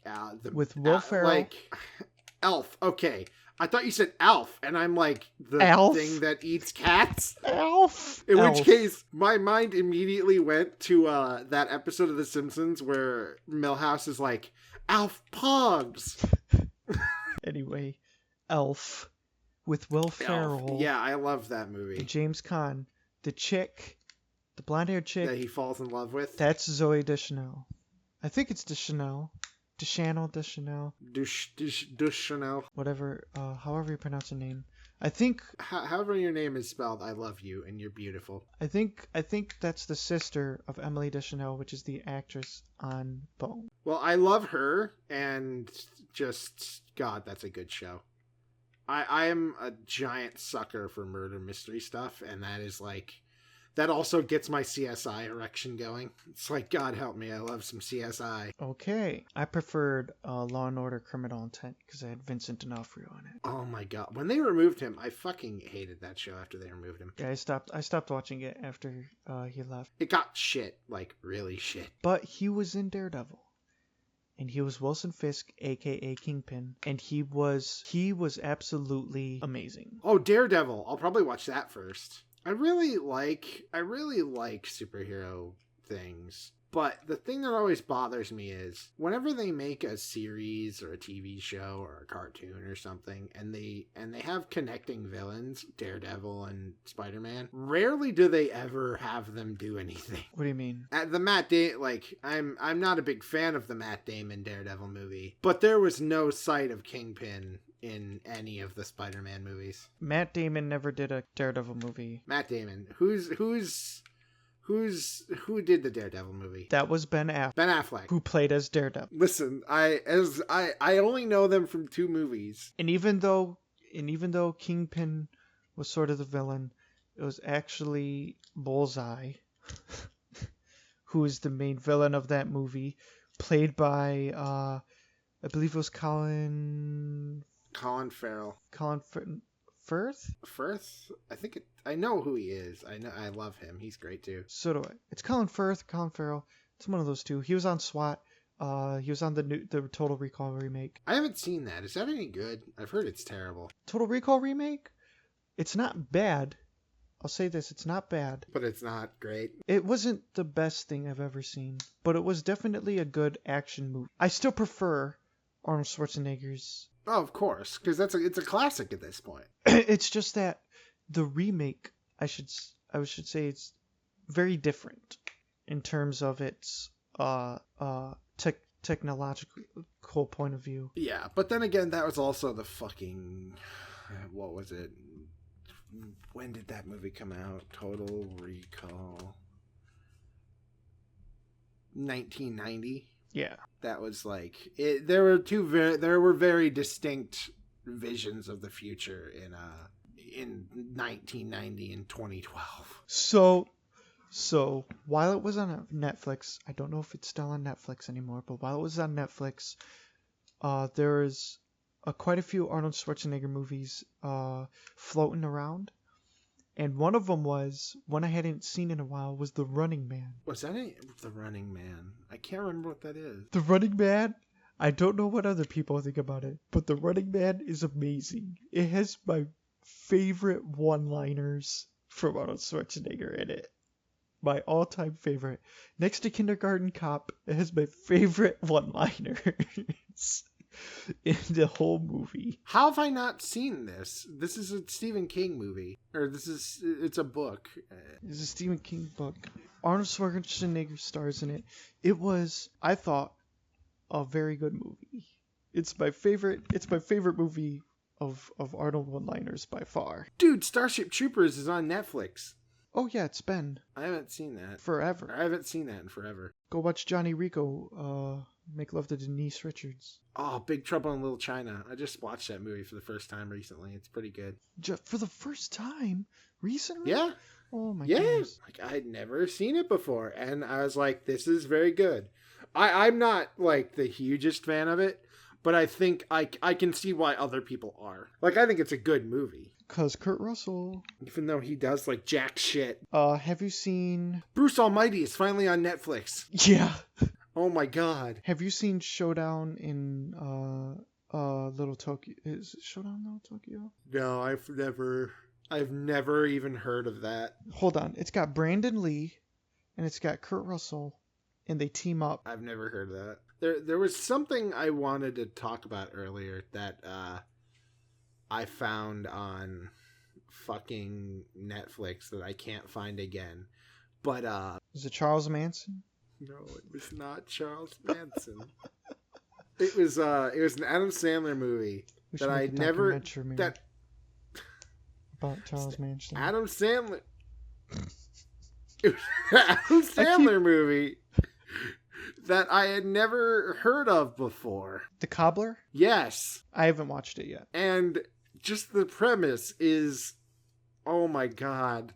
With Will Ferrell? Like, Elf, okay. I thought you said Alf, and I'm like, the Alf? thing that eats cats? Elf! In Elf. which case, my mind immediately went to that episode of The Simpsons where Milhouse is like, Alf Pogs! Anyway, Elf with Will Ferrell. Elf. Yeah, I love that movie. And James Caan. The chick, the blonde-haired chick. That he falls in love with? That's Zoe Deschanel. I think it's Deschanel. Deschanel. Deschanel. Whatever, however you pronounce her name. I think... However your name is spelled, I love you, and you're beautiful. I think that's the sister of Emily Deschanel, which is the actress on Bone. Well, I love her, and just, God, that's a good show. I am a giant sucker for murder mystery stuff, and that is like... That also gets my CSI erection going. It's like, God help me, I love some CSI. Okay. I preferred Law & Order Criminal Intent because I had Vincent D'Onofrio in it. Oh my God. When they removed him, I fucking hated that show after they removed him. Yeah, I stopped watching it after he left. It got shit. Like, really shit. But he was in Daredevil. And he was Wilson Fisk, aka Kingpin, and he was absolutely amazing. Oh, Daredevil. I'll probably watch that first. I really like superhero things. But the thing that always bothers me is whenever they make a series or a TV show or a cartoon or something and they have connecting villains, Daredevil and Spider-Man, rarely do they ever have them do anything. What do you mean? At the Matt Damon, like, I'm not a big fan of the Matt Damon Daredevil movie, but there was no sight of Kingpin in any of the Spider-Man movies. Matt Damon never did a Daredevil movie. Matt Damon. Who did the Daredevil movie? That was Ben Affleck. Ben Affleck, who played as Daredevil. Listen, I only know them from 2 movies. And even though Kingpin was sort of the villain, it was actually Bullseye, who is the main villain of that movie, played by I believe it was Colin Farrell. Firth? Firth? I know who he is. I love him. He's great too. So do I. It's Colin Firth, Colin Farrell. It's one of those two. He was on SWAT. He was on the Total Recall remake. I haven't seen that. Is that any good? I've heard it's terrible. Total Recall remake? It's not bad. I'll say this, it's not bad. But it's not great. It wasn't the best thing I've ever seen, but it was definitely a good action movie. I still prefer Arnold Schwarzenegger's. Oh, of course, because it's a classic at this point. It's just that the remake, I should say, it's very different in terms of its technological point of view. Yeah, but then again, that was also the fucking, what was it? When did that movie come out? Total Recall. 1990. Yeah. That was like it. There were very distinct visions of the future in 1990 and 2012. So while it was on Netflix, I don't know if it's still on Netflix anymore, but while it was on Netflix, there is quite a few Arnold Schwarzenegger movies floating around. And one of them was, one I hadn't seen in a while, was The Running Man. Was that The Running Man? I can't remember what that is. The Running Man? I don't know what other people think about it, but The Running Man is amazing. It has my favorite one-liners from Arnold Schwarzenegger in it. My all-time favorite. Next to Kindergarten Cop, it has my favorite one-liners in the whole movie. How have I not seen this? This is a Stephen King movie. Or it's a book. It's a Stephen King book. Arnold Schwarzenegger stars in it. It was, I thought, a very good movie. It's my favorite movie of Arnold one-liners by far. Dude, Starship Troopers is on Netflix. Oh yeah, it's been I haven't seen that. forever. I haven't seen that in forever. Go watch Johnny Rico make love to Denise Richards. Oh, Big Trouble in Little China. I just watched that movie for the first time recently. It's pretty good. For the first time recently? Yeah. Oh my Yeah. goodness. Like, I'd never seen it before. And I was like, this is very good. I'm not, like, the hugest fan of it, but I think I can see why other people are. Like, I think it's a good movie. Cause Kurt Russell. Even though he does, like, jack shit. Have you seen... Bruce Almighty is finally on Netflix. Yeah. Oh my god. Have you seen Showdown in Little Tokyo? Is it Showdown Little Tokyo? No, I've never even heard of that. Hold on. It's got Brandon Lee and it's got Kurt Russell and they team up. I've never heard of that. There was something I wanted to talk about earlier that I found on fucking Netflix that I can't find again. But Is it Charles Manson? no, it was not Charles Manson. It was an Adam Sandler movie We that should I make a never documentary that about Charles Manson. Adam Sandler. It was an Adam Sandler movie that I had never heard of before. The Cobbler? Yes. I haven't watched it yet. And just the premise is, oh my god.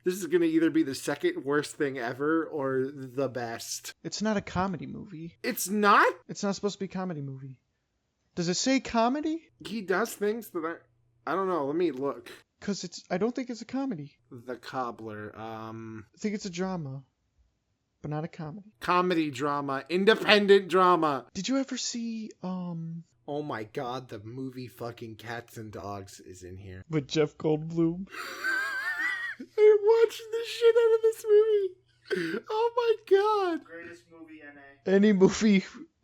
This is going to either be the second worst thing ever or the best. It's not a comedy movie. It's not? It's not supposed to be a comedy movie. Does it say comedy? He does things that I don't know. Let me look. Because I don't think it's a comedy. The Cobbler. I think it's a drama, but not a comedy. Comedy drama. Independent drama. Did you ever see, Oh my god, the movie fucking Cats and Dogs is in here. with Jeff Goldblum? I'm watching the shit out of this movie. Oh my god. Greatest movie NA.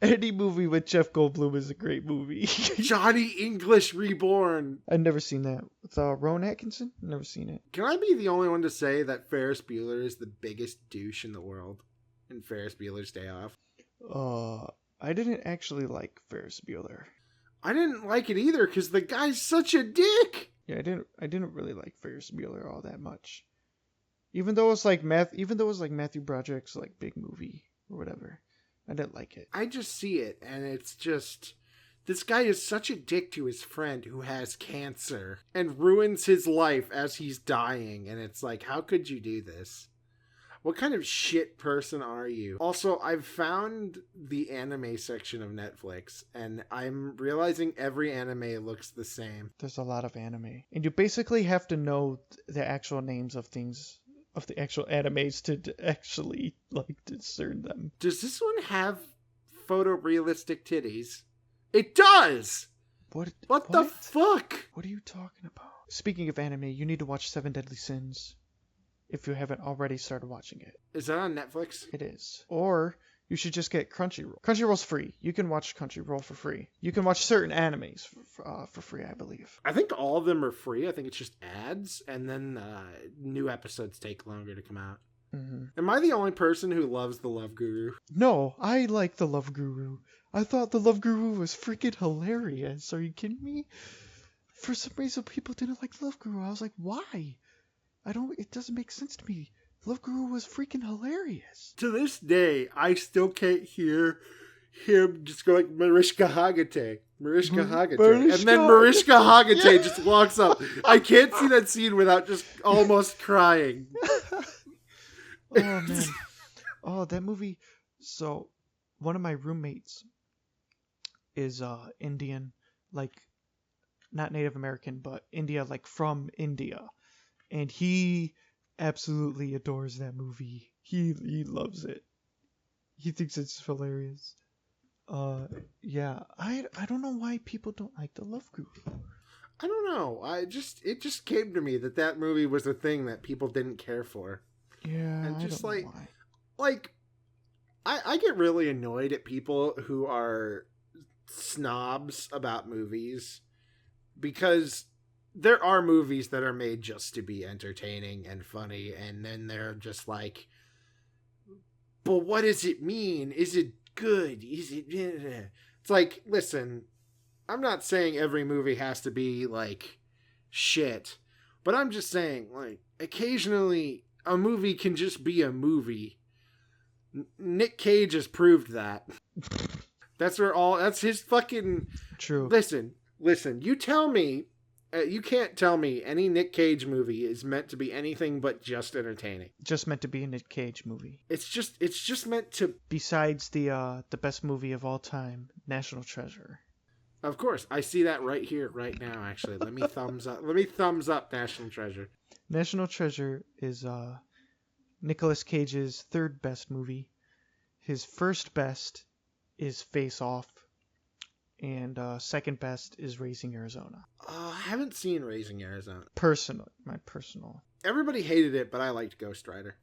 Any movie with Jeff Goldblum is a great movie. Johnny English Reborn. I've never seen that. With Rowan Atkinson? Never seen it. Can I be the only one to say that Ferris Bueller is the biggest douche in the world in Ferris Bueller's Day Off? I didn't actually like Ferris Bueller. I didn't like it either because the guy's such a dick. Yeah, I didn't really like Ferris Bueller all that much. Even though it's like Matthew Broderick's like big movie or whatever. I didn't like it. I just see it and it's just, this guy is such a dick to his friend who has cancer and ruins his life as he's dying. And it's like, how could you do this? What kind of shit person are you? Also, I've found the anime section of Netflix, and I'm realizing every anime looks the same. There's a lot of anime. And you basically have to know the actual names of things, of the actual animes to actually, like, discern them. Does this one have photorealistic titties? It does! What the fuck? What are you talking about? Speaking of anime, you need to watch Seven Deadly Sins. If you haven't already started watching it. Is that on Netflix? It is. Or you should just get Crunchyroll. Crunchyroll's free. You can watch Crunchyroll for free. You can watch certain animes for free, I believe. I think all of them are free. I think it's just ads, and then new episodes take longer to come out. Mm-hmm. Am I the only person who loves The Love Guru? No, I like The Love Guru. I thought The Love Guru was freaking hilarious. Are you kidding me? For some reason, people didn't like Love Guru. I was like, why? It doesn't make sense to me. Love Guru was freaking hilarious. To this day, I still can't hear him just go like, Mariska Hargitay. Mariska Hargitay. And then Mariska Hargitay just walks up. I can't see that scene without just almost crying. Oh, man. Oh, that movie. So, one of my roommates is Indian, like, not Native American, but India, like, from India. And he absolutely adores that movie. He loves it. He thinks it's hilarious. Yeah, I don't know why people don't like The Love Guru. I don't know. It just came to me that movie was a thing that people didn't care for. Yeah, and just I don't know why. Like, I get really annoyed at people who are snobs about movies because there are movies that are made just to be entertaining and funny, and then they're just like, but what does it mean? Is it good? Is it? It's like, listen, I'm not saying every movie has to be like shit, but I'm just saying, like, occasionally a movie can just be a movie. Nick Cage has proved that. That's his fucking... True. Listen, you tell me, you can't tell me any Nick Cage movie is meant to be anything but just entertaining. Just meant to be a Nick Cage movie. It's just meant to... Besides the best movie of all time, National Treasure. Of course, I see that right here, right now, actually. Let me thumbs up National Treasure. National Treasure is Nicolas Cage's third best movie. His first best is Face Off, and second best is Raising Arizona. I haven't seen Raising Arizona. My personal. Everybody hated it, but I liked Ghost Rider.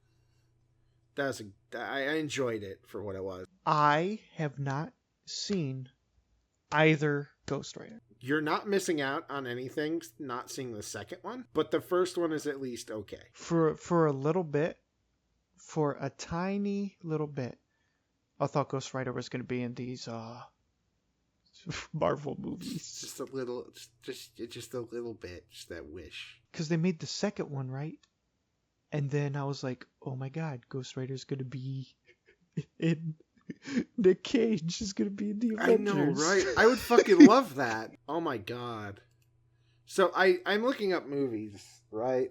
I enjoyed it for what it was. I have not seen either Ghost Rider. You're not missing out on anything not seeing the second one, but the first one is at least okay. For a little bit, for a tiny little bit, I thought Ghost Rider was going to be in these Marvel movies. Just a little, just a little bit, just that wish. Because they made the second one, right? And then I was like, oh my god, Ghost Rider's going to be in... Nick Cage is going to be in the Avengers. I know, right? I would fucking love that. Oh my god. So I'm looking up movies, right?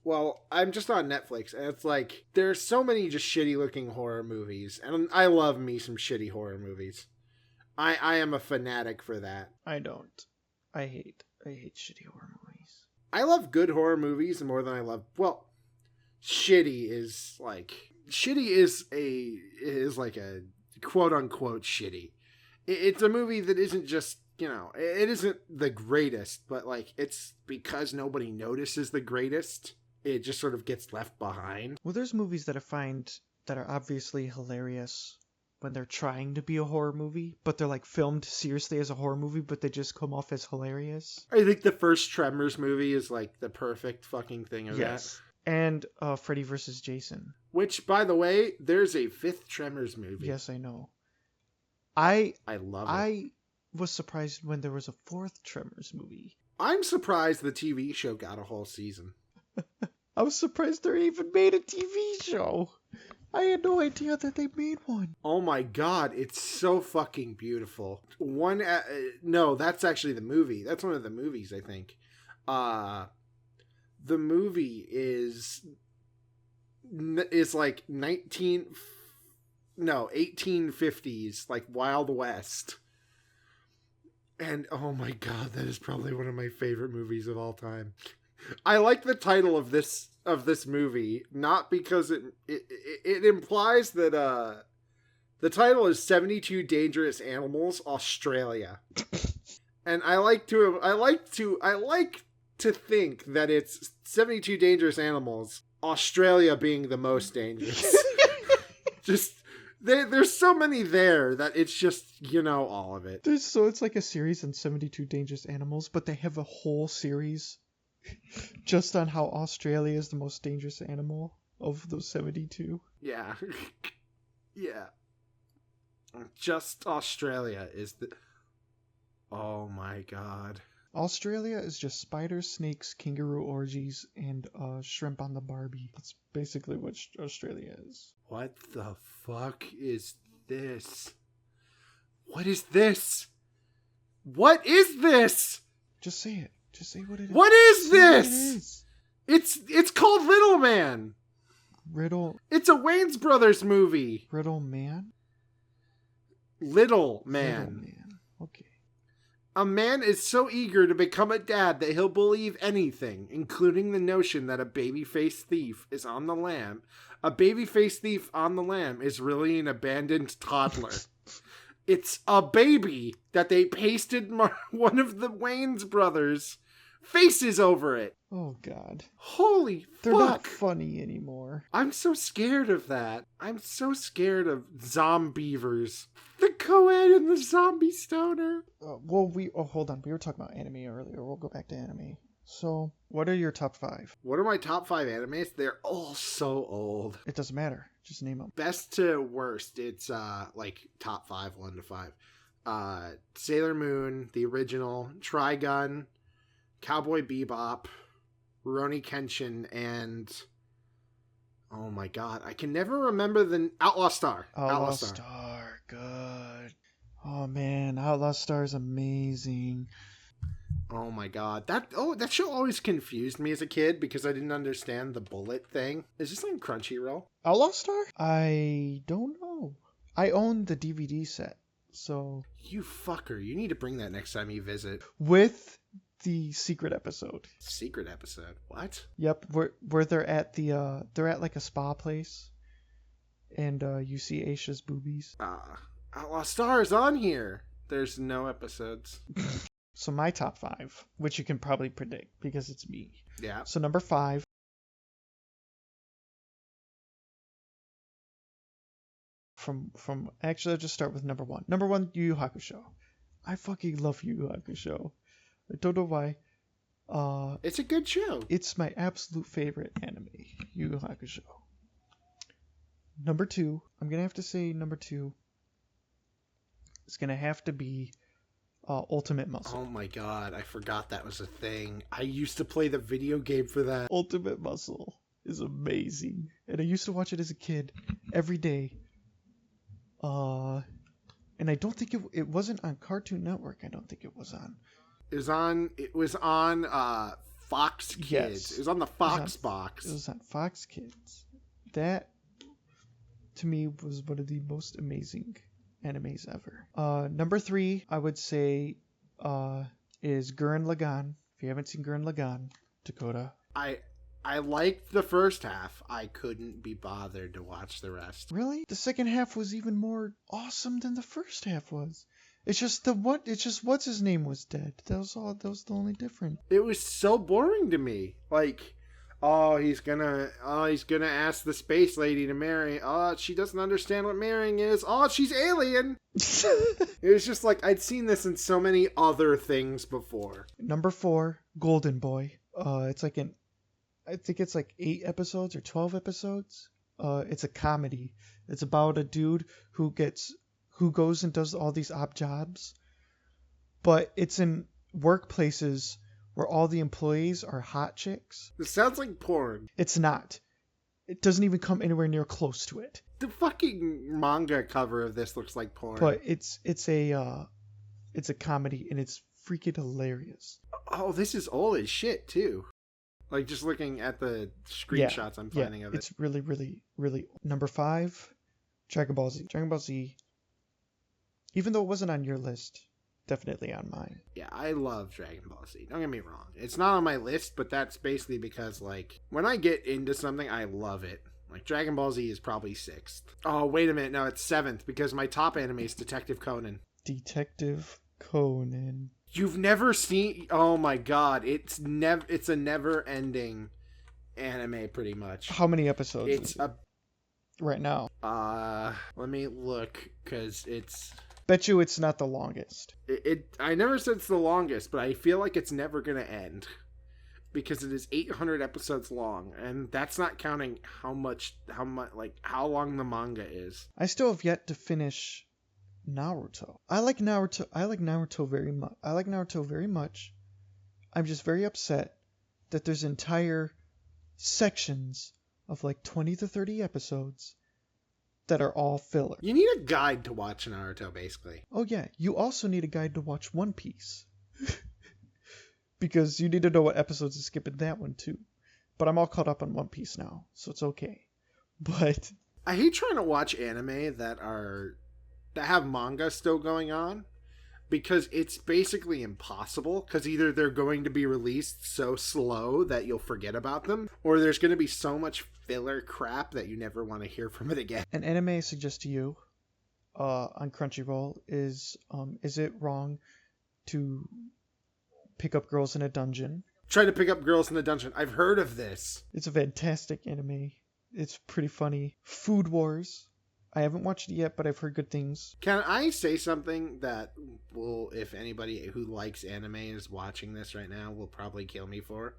Well, I'm just on Netflix, and it's like, there's so many just shitty-looking horror movies, and I love me some shitty horror movies. I am a fanatic for that. I don't. I hate shitty horror movies. I love good horror movies more than I love... Well, shitty is like a quote-unquote shitty. It's a movie that isn't just, it isn't the greatest, but like, it's because nobody notices the greatest, it just sort of gets left behind. Well, there's movies that I find that are obviously hilarious when they're trying to be a horror movie, but they're like filmed seriously as a horror movie, but they just come off as hilarious. I think the first Tremors movie is like the perfect fucking thing of that. And Freddy vs. Jason. Which, by the way, there's a fifth Tremors movie. Yes, I know. I love it. I was surprised when there was a fourth Tremors movie. I'm surprised the TV show got a whole season. I was surprised they even made a TV show. I had no idea that they made one. Oh my god, it's so fucking beautiful. No, that's actually the movie. That's one of the movies, I think. The movie is like 1850s, like Wild West. And oh my god, that is probably one of my favorite movies of all time. I like the title of this movie, not because it implies that the title is 72 Dangerous Animals, Australia. And I like to think that it's 72 Dangerous Animals, Australia being the most dangerous. Just there's so many there that it's just, all of it. So it's like a series on 72 Dangerous Animals, but they have a whole series just on how Australia is the most dangerous animal of those 72. Yeah. Yeah. Just Australia is the... Oh my god. Australia is just spiders, snakes, kangaroo orgies, and shrimp on the Barbie. That's basically what Australia is. What the fuck is this? What is this? What is this? Just say it. Just say what it is. What is this? What it is. It's called Little Man. Riddle. It's a Wayans Brothers movie. Riddle Man? Little Man. Little Man. Okay. A man is so eager to become a dad that he'll believe anything, including the notion that a baby-faced thief is on the lam. A baby-faced thief on the lam is really an abandoned toddler. It's a baby that they pasted one of the Wayans brothers' faces over it. Oh, God. Holy They're fuck. not funny anymore. I'm so scared of that. I'm so scared of zombievers. The co-ed and the zombie stoner. Hold on. We were talking about anime earlier. We'll go back to anime. So, what are your top 5? What are my top 5 animes? They're all so old. It doesn't matter. Just name them. Best to worst, it's like top 5, 1 to 5. Sailor Moon, the original, Trigun, Cowboy Bebop, Rurouni Kenshin, and oh my god, I can never remember the Outlaw Star. Outlaw Star, good. Oh man, Outlaw Star is amazing. Oh my god, that show always confused me as a kid because I didn't understand the bullet thing. Is this on Crunchyroll? Outlaw Star? I don't know. I own the DVD set, so You fucker, you need to bring that next time you visit. with the secret episode. Secret episode? What? Yep, where they're at they're at like a spa place, and you see Aisha's boobies. Outlaw Star is on here. There's no episodes. So my top 5, which you can probably predict because it's me. Yeah. So number 5. From actually, I'll just start with number 1. Number 1, Yu Yu Hakusho. I fucking love Yu Yu Hakusho. I don't know why. It's a good show. It's my absolute favorite anime, Yu Yu Hakusho. Number 2, I'm gonna have to say number 2. It's gonna have to be Ultimate Muscle. Oh my god, I forgot that was a thing. I used to play the video game for that. Ultimate Muscle is amazing, and I used to watch it as a kid every day. And I don't think it wasn't on Cartoon Network. I don't think it was on. It was on Fox Kids. Yes. It was on the Fox box. It was on Fox Kids. That, to me, was one of the most amazing animes ever. Number 3, I would say, is Gurren Lagann. If you haven't seen Gurren Lagann, Dakota. I liked the first half. I couldn't be bothered to watch the rest. Really? The second half was even more awesome than the first half was. It's just what's his name was dead. That was the only difference. It was so boring to me. Like, he's gonna ask the space lady to marry. She doesn't understand what marrying is. She's alien. It was just like I'd seen this in so many other things before. Number 4, Golden Boy. I think it's like 8 episodes or 12 episodes. It's a comedy. It's about a dude who goes and does all these odd jobs, but it's in workplaces where all the employees are hot chicks. This sounds like porn. It's not. It doesn't even come anywhere near close to it. The fucking manga cover of this looks like porn. But it's a comedy, and it's freaking hilarious. Oh, this is old as shit too. Like, just looking at the screenshots I'm finding of it. It's really, really, really... Number 5, Dragon Ball Z. Dragon Ball Z, even though it wasn't on your list, definitely on mine. Yeah, I love Dragon Ball Z. Don't get me wrong. It's not on my list, but that's basically because, like, when I get into something, I love it. Like, Dragon Ball Z is probably 6th. Oh, wait a minute. No, it's 7th, because my top anime is Detective Conan. Detective Conan. You've never seen... Oh my god. It's a never-ending anime, pretty much. How many episodes It's right now? Let me look, because it's... Bet you it's not the longest. I never said it's the longest, but I feel like it's never going to end. Because it is 800 episodes long, and that's not counting how long the manga is. I still have yet to finish Naruto. I like Naruto very much. I'm just very upset that there's entire sections of like 20 to 30 episodes that are all filler. You need a guide to watch Naruto, basically. Oh yeah, you also need a guide to watch One Piece. Because you need to know what episodes to skip in that one too. But I'm all caught up on One Piece now, so it's okay. But I hate trying to watch anime that have manga still going on, because it's basically impossible, because either they're going to be released so slow that you'll forget about them, or there's going to be so much filler crap that you never want to hear from it again. An anime I suggest to you on Crunchyroll is it wrong to pick up girls in a dungeon? Try to pick up girls in the dungeon. I've heard of this. It's a fantastic anime. It's pretty funny. Food Wars. I haven't watched it yet, but I've heard good things. Can I say something that will, if anybody who likes anime is watching this right now, will probably kill me for?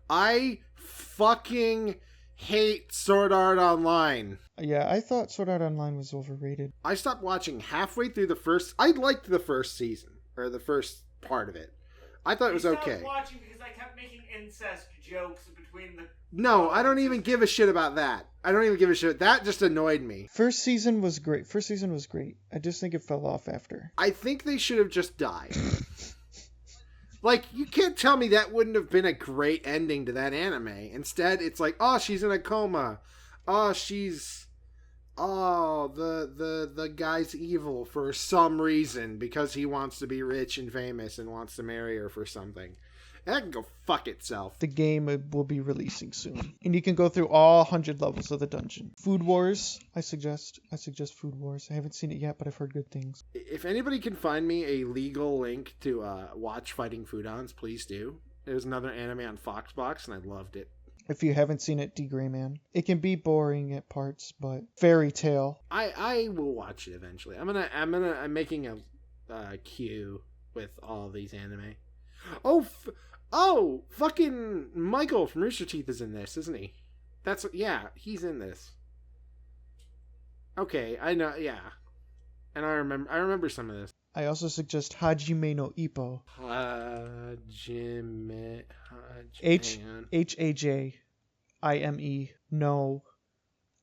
I fucking hate Sword Art Online. Yeah, I thought Sword Art Online was overrated. I stopped watching halfway through the first. I liked the first season, or the first part of it. I thought it was okay. I stopped watching because I kept making incest jokes between the... No, I don't even give a shit about that. I don't even give a shit. That just annoyed me. First season was great. I just think it fell off after. I think they should have just died. Like, you can't tell me that wouldn't have been a great ending to that anime. Instead, it's like, oh, she's in a coma. Oh, the guy's evil for some reason because he wants to be rich and famous and wants to marry her for something. That can go fuck itself. The game will be releasing soon, and you can go through all 100 levels of the dungeon. Food Wars, I suggest Food Wars. I haven't seen it yet, but I've heard good things. If anybody can find me a legal link to watch Fighting Foodons, please do. It was another anime on Foxbox, and I loved it. If you haven't seen it, D. Gray Man. It can be boring at parts, but fairy tale. I will watch it eventually. I'm making a queue with all these anime. Fucking Michael from Rooster Teeth is in this, isn't he? He's in this. Okay, I know, yeah. And I remember some of this. I also suggest Hajime no Ippo. Hajime Hajime no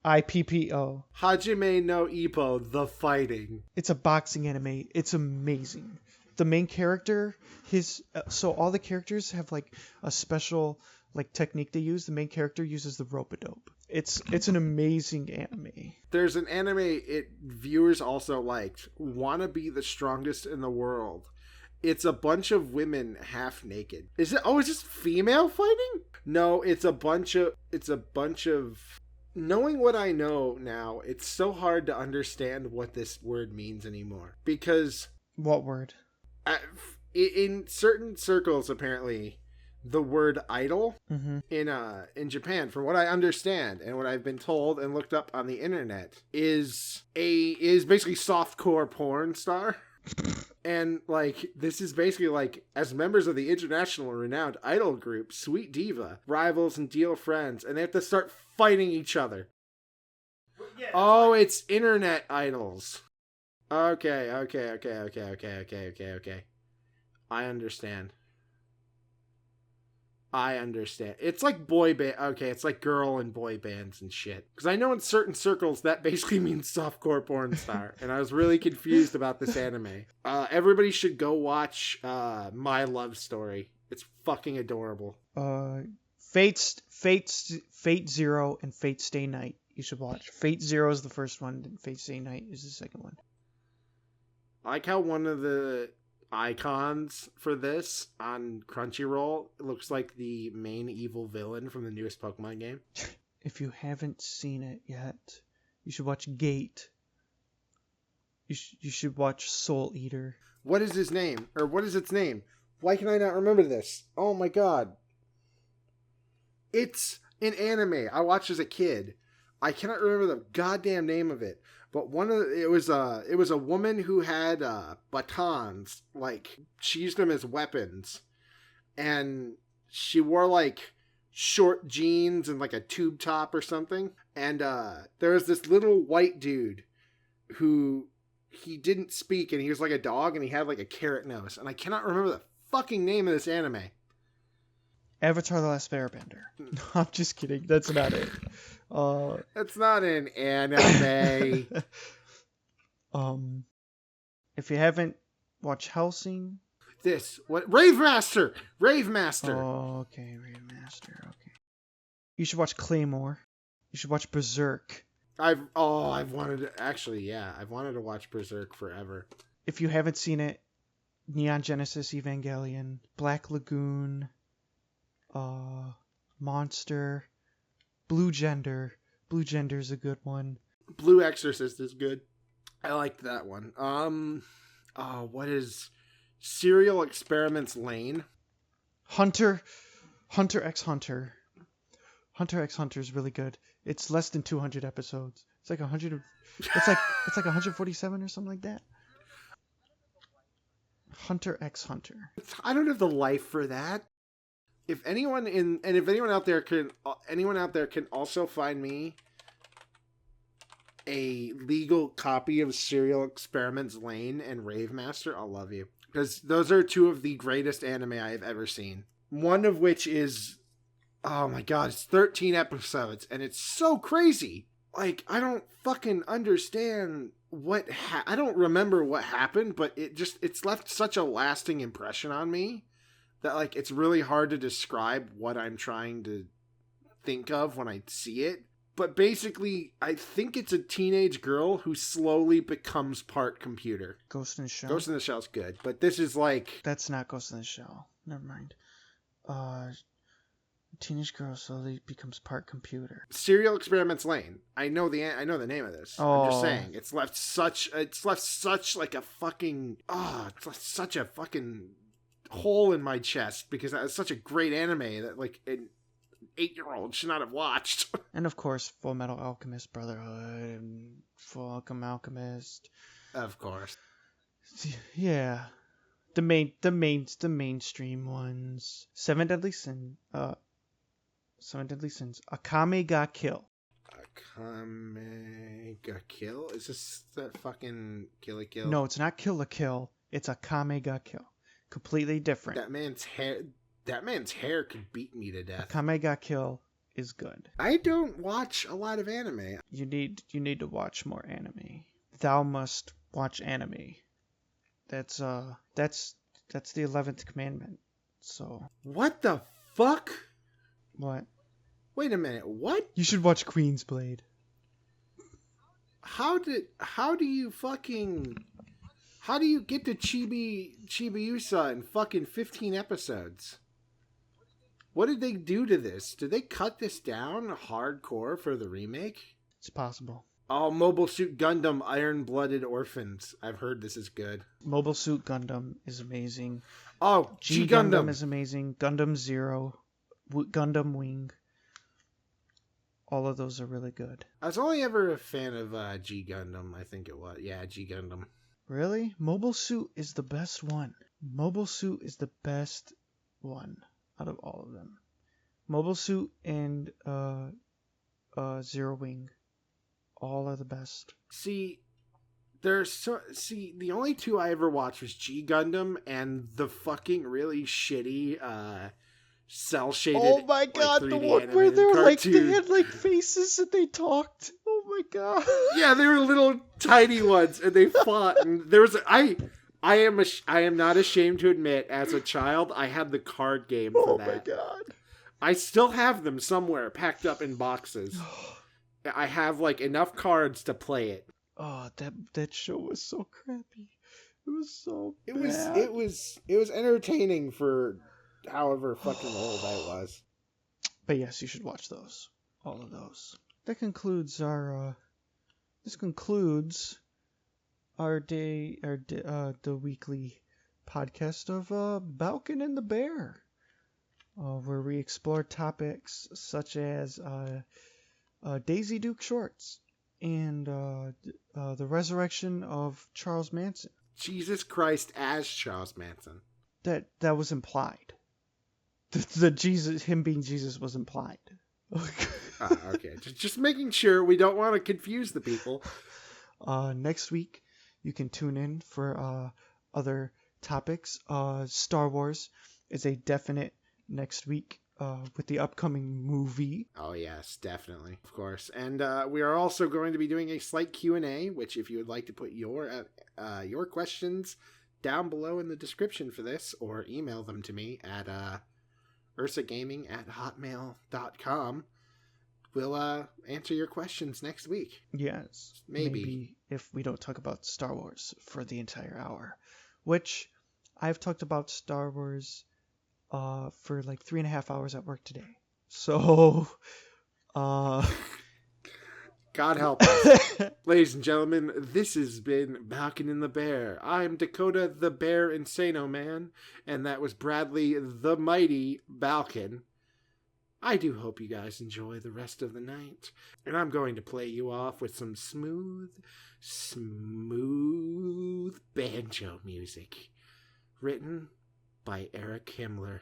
Ippo. Hajime no Ippo, the fighting. It's a boxing anime. It's amazing. The main character, so all the characters have like a special like technique they use. The main character uses the rope-a-dope. It's an amazing anime. There's an anime viewers also liked. Wanna Be the Strongest in the World. It's a bunch of women half naked. Is this female fighting? No, it's a bunch of knowing what I know now, it's so hard to understand what this word means anymore. Because what word? In certain circles, apparently, the word idol in Japan, from what I understand and what I've been told and looked up on the internet, is basically softcore porn star. And like, this is basically like, as members of the international renowned idol group Sweet Diva, rivals and deal friends, and they have to start fighting each other. Yeah, it's internet idols. Okay. I understand. It's like boy band. Okay, it's like girl and boy bands and shit. Because I know in certain circles that basically means softcore porn star. And I was really confused about this anime. Everybody should go watch My Love Story. It's fucking adorable. Fate Zero and Fate Stay Night. You should watch. Fate Zero is the first one, and Fate Stay Night is the second one. I like how one of the icons for this on Crunchyroll looks like the main evil villain from the newest Pokemon game. If you haven't seen it yet, you should watch Gate. You should watch Soul Eater. What is his name? Or what is its name? Why can I not remember this? Oh my god. It's an anime I watched as a kid. I cannot remember the goddamn name of it. But it was a woman who had batons, like she used them as weapons, and she wore like short jeans and like a tube top or something. And there was this little white dude who he didn't speak, and he was like a dog, and he had like a carrot nose. And I cannot remember the fucking name of this anime. Avatar: The Last Airbender. No, I'm just kidding. That's not it. It's not an anime. If you haven't watched Hellsing, Rave Master. Oh, okay, Rave Master. Okay. You should watch Claymore. You should watch Berserk. I've wanted to watch Berserk forever. If you haven't seen it, Neon Genesis Evangelion, Black Lagoon, Monster, Blue Gender. Blue Gender is a good one. Blue Exorcist is good. I liked that one. What is Serial Experiments Lane? Hunter x Hunter. Hunter x Hunter is really good. It's less than 200 episodes. It's like 100. It's like 147 or something like that. Hunter x Hunter. I don't have the life for that. If anyone out there can also find me a legal copy of Serial Experiments Lain and Rave Master, I'll love you. Because those are two of the greatest anime I have ever seen. One of which is, oh my god, it's 13 episodes, and it's so crazy. Like, I don't fucking understand I don't remember what happened, but it's left such a lasting impression on me that, like, it's really hard to describe what I'm trying to think of when I see it. But basically, I think it's a teenage girl who slowly becomes part computer. Ghost in the Shell. Ghost in the Shell's good, but this is like... That's not Ghost in the Shell. Never mind. Teenage girl slowly becomes part computer. Serial Experiments Lain. I know the name of this. I'm just saying it's left such like a fucking it's left such a fucking hole in my chest because that was such a great anime that like an 8-year-old should not have watched. And of course, Full Metal Alchemist Brotherhood and Full Alchemist. Of course. Yeah. The mainstream ones. Seven Deadly Sins. Akame ga Kill. Akame ga Kill? Is this that fucking Kill la Kill? No, it's not Kill la Kill. It's Akame ga Kill. Completely different. That man's hair could beat me to death. Akame ga Kill is good. I don't watch a lot of anime. You need to watch more anime. Thou must watch anime. That's the 11th commandment. So what the fuck? What? Wait a minute. What? You should watch Queen's Blade. How do you get to Chibiusa in fucking 15 episodes? What did they do to this? Did they cut this down hardcore for the remake? It's possible. Oh, Mobile Suit Gundam Iron-Blooded Orphans. I've heard this is good. Mobile Suit Gundam is amazing. Oh, G Gundam is amazing. Gundam Zero. Gundam Wing. All of those are really good. I was only ever a fan of G Gundam, I think it was. Yeah, G Gundam. Really? Mobile Suit is the best one. Mobile Suit is the best one out of all of them. Mobile Suit and Zero Wing. All are the best. See, the only two I ever watched was G Gundam and the fucking really shitty cell shaded. Oh my god, like, the one where they're like they had like faces and they talked. Oh my god. Yeah, they were little tiny ones and they fought and there was I am not ashamed to admit as a child I had the card game for that. Oh my god. I still have them somewhere packed up in boxes. I have like enough cards to play it. Oh, that show was so crappy. It was so bad. It was entertaining for however fucking old I was. But yes, you should watch those. All of those. That concludes our the weekly podcast of Balken and the Bear. Where we explore topics such as Daisy Duke shorts and the resurrection of Charles Manson. Jesus Christ as Charles Manson. That was implied. The Jesus, him being Jesus, was implied. Okay, just making sure we don't want to confuse the people. Next week, you can tune in for other topics. Star Wars is a definite next week with the upcoming movie. Oh yes, definitely, of course. And we are also going to be doing a slight Q&A, which if you would like to put your questions down below in the description for this, or email them to me at ursagaming@hotmail.com. We'll answer your questions next week. Yes. Maybe if we don't talk about Star Wars for the entire hour. Which, I've talked about Star Wars for like 3.5 hours at work today. So, God help us. Ladies and gentlemen, this has been Balken and the Bear. I'm Dakota the Bear Insano Man, and that was Bradley the Mighty Balken. I do hope you guys enjoy the rest of the night. And I'm going to play you off with some smooth banjo music written by Eric Himmler.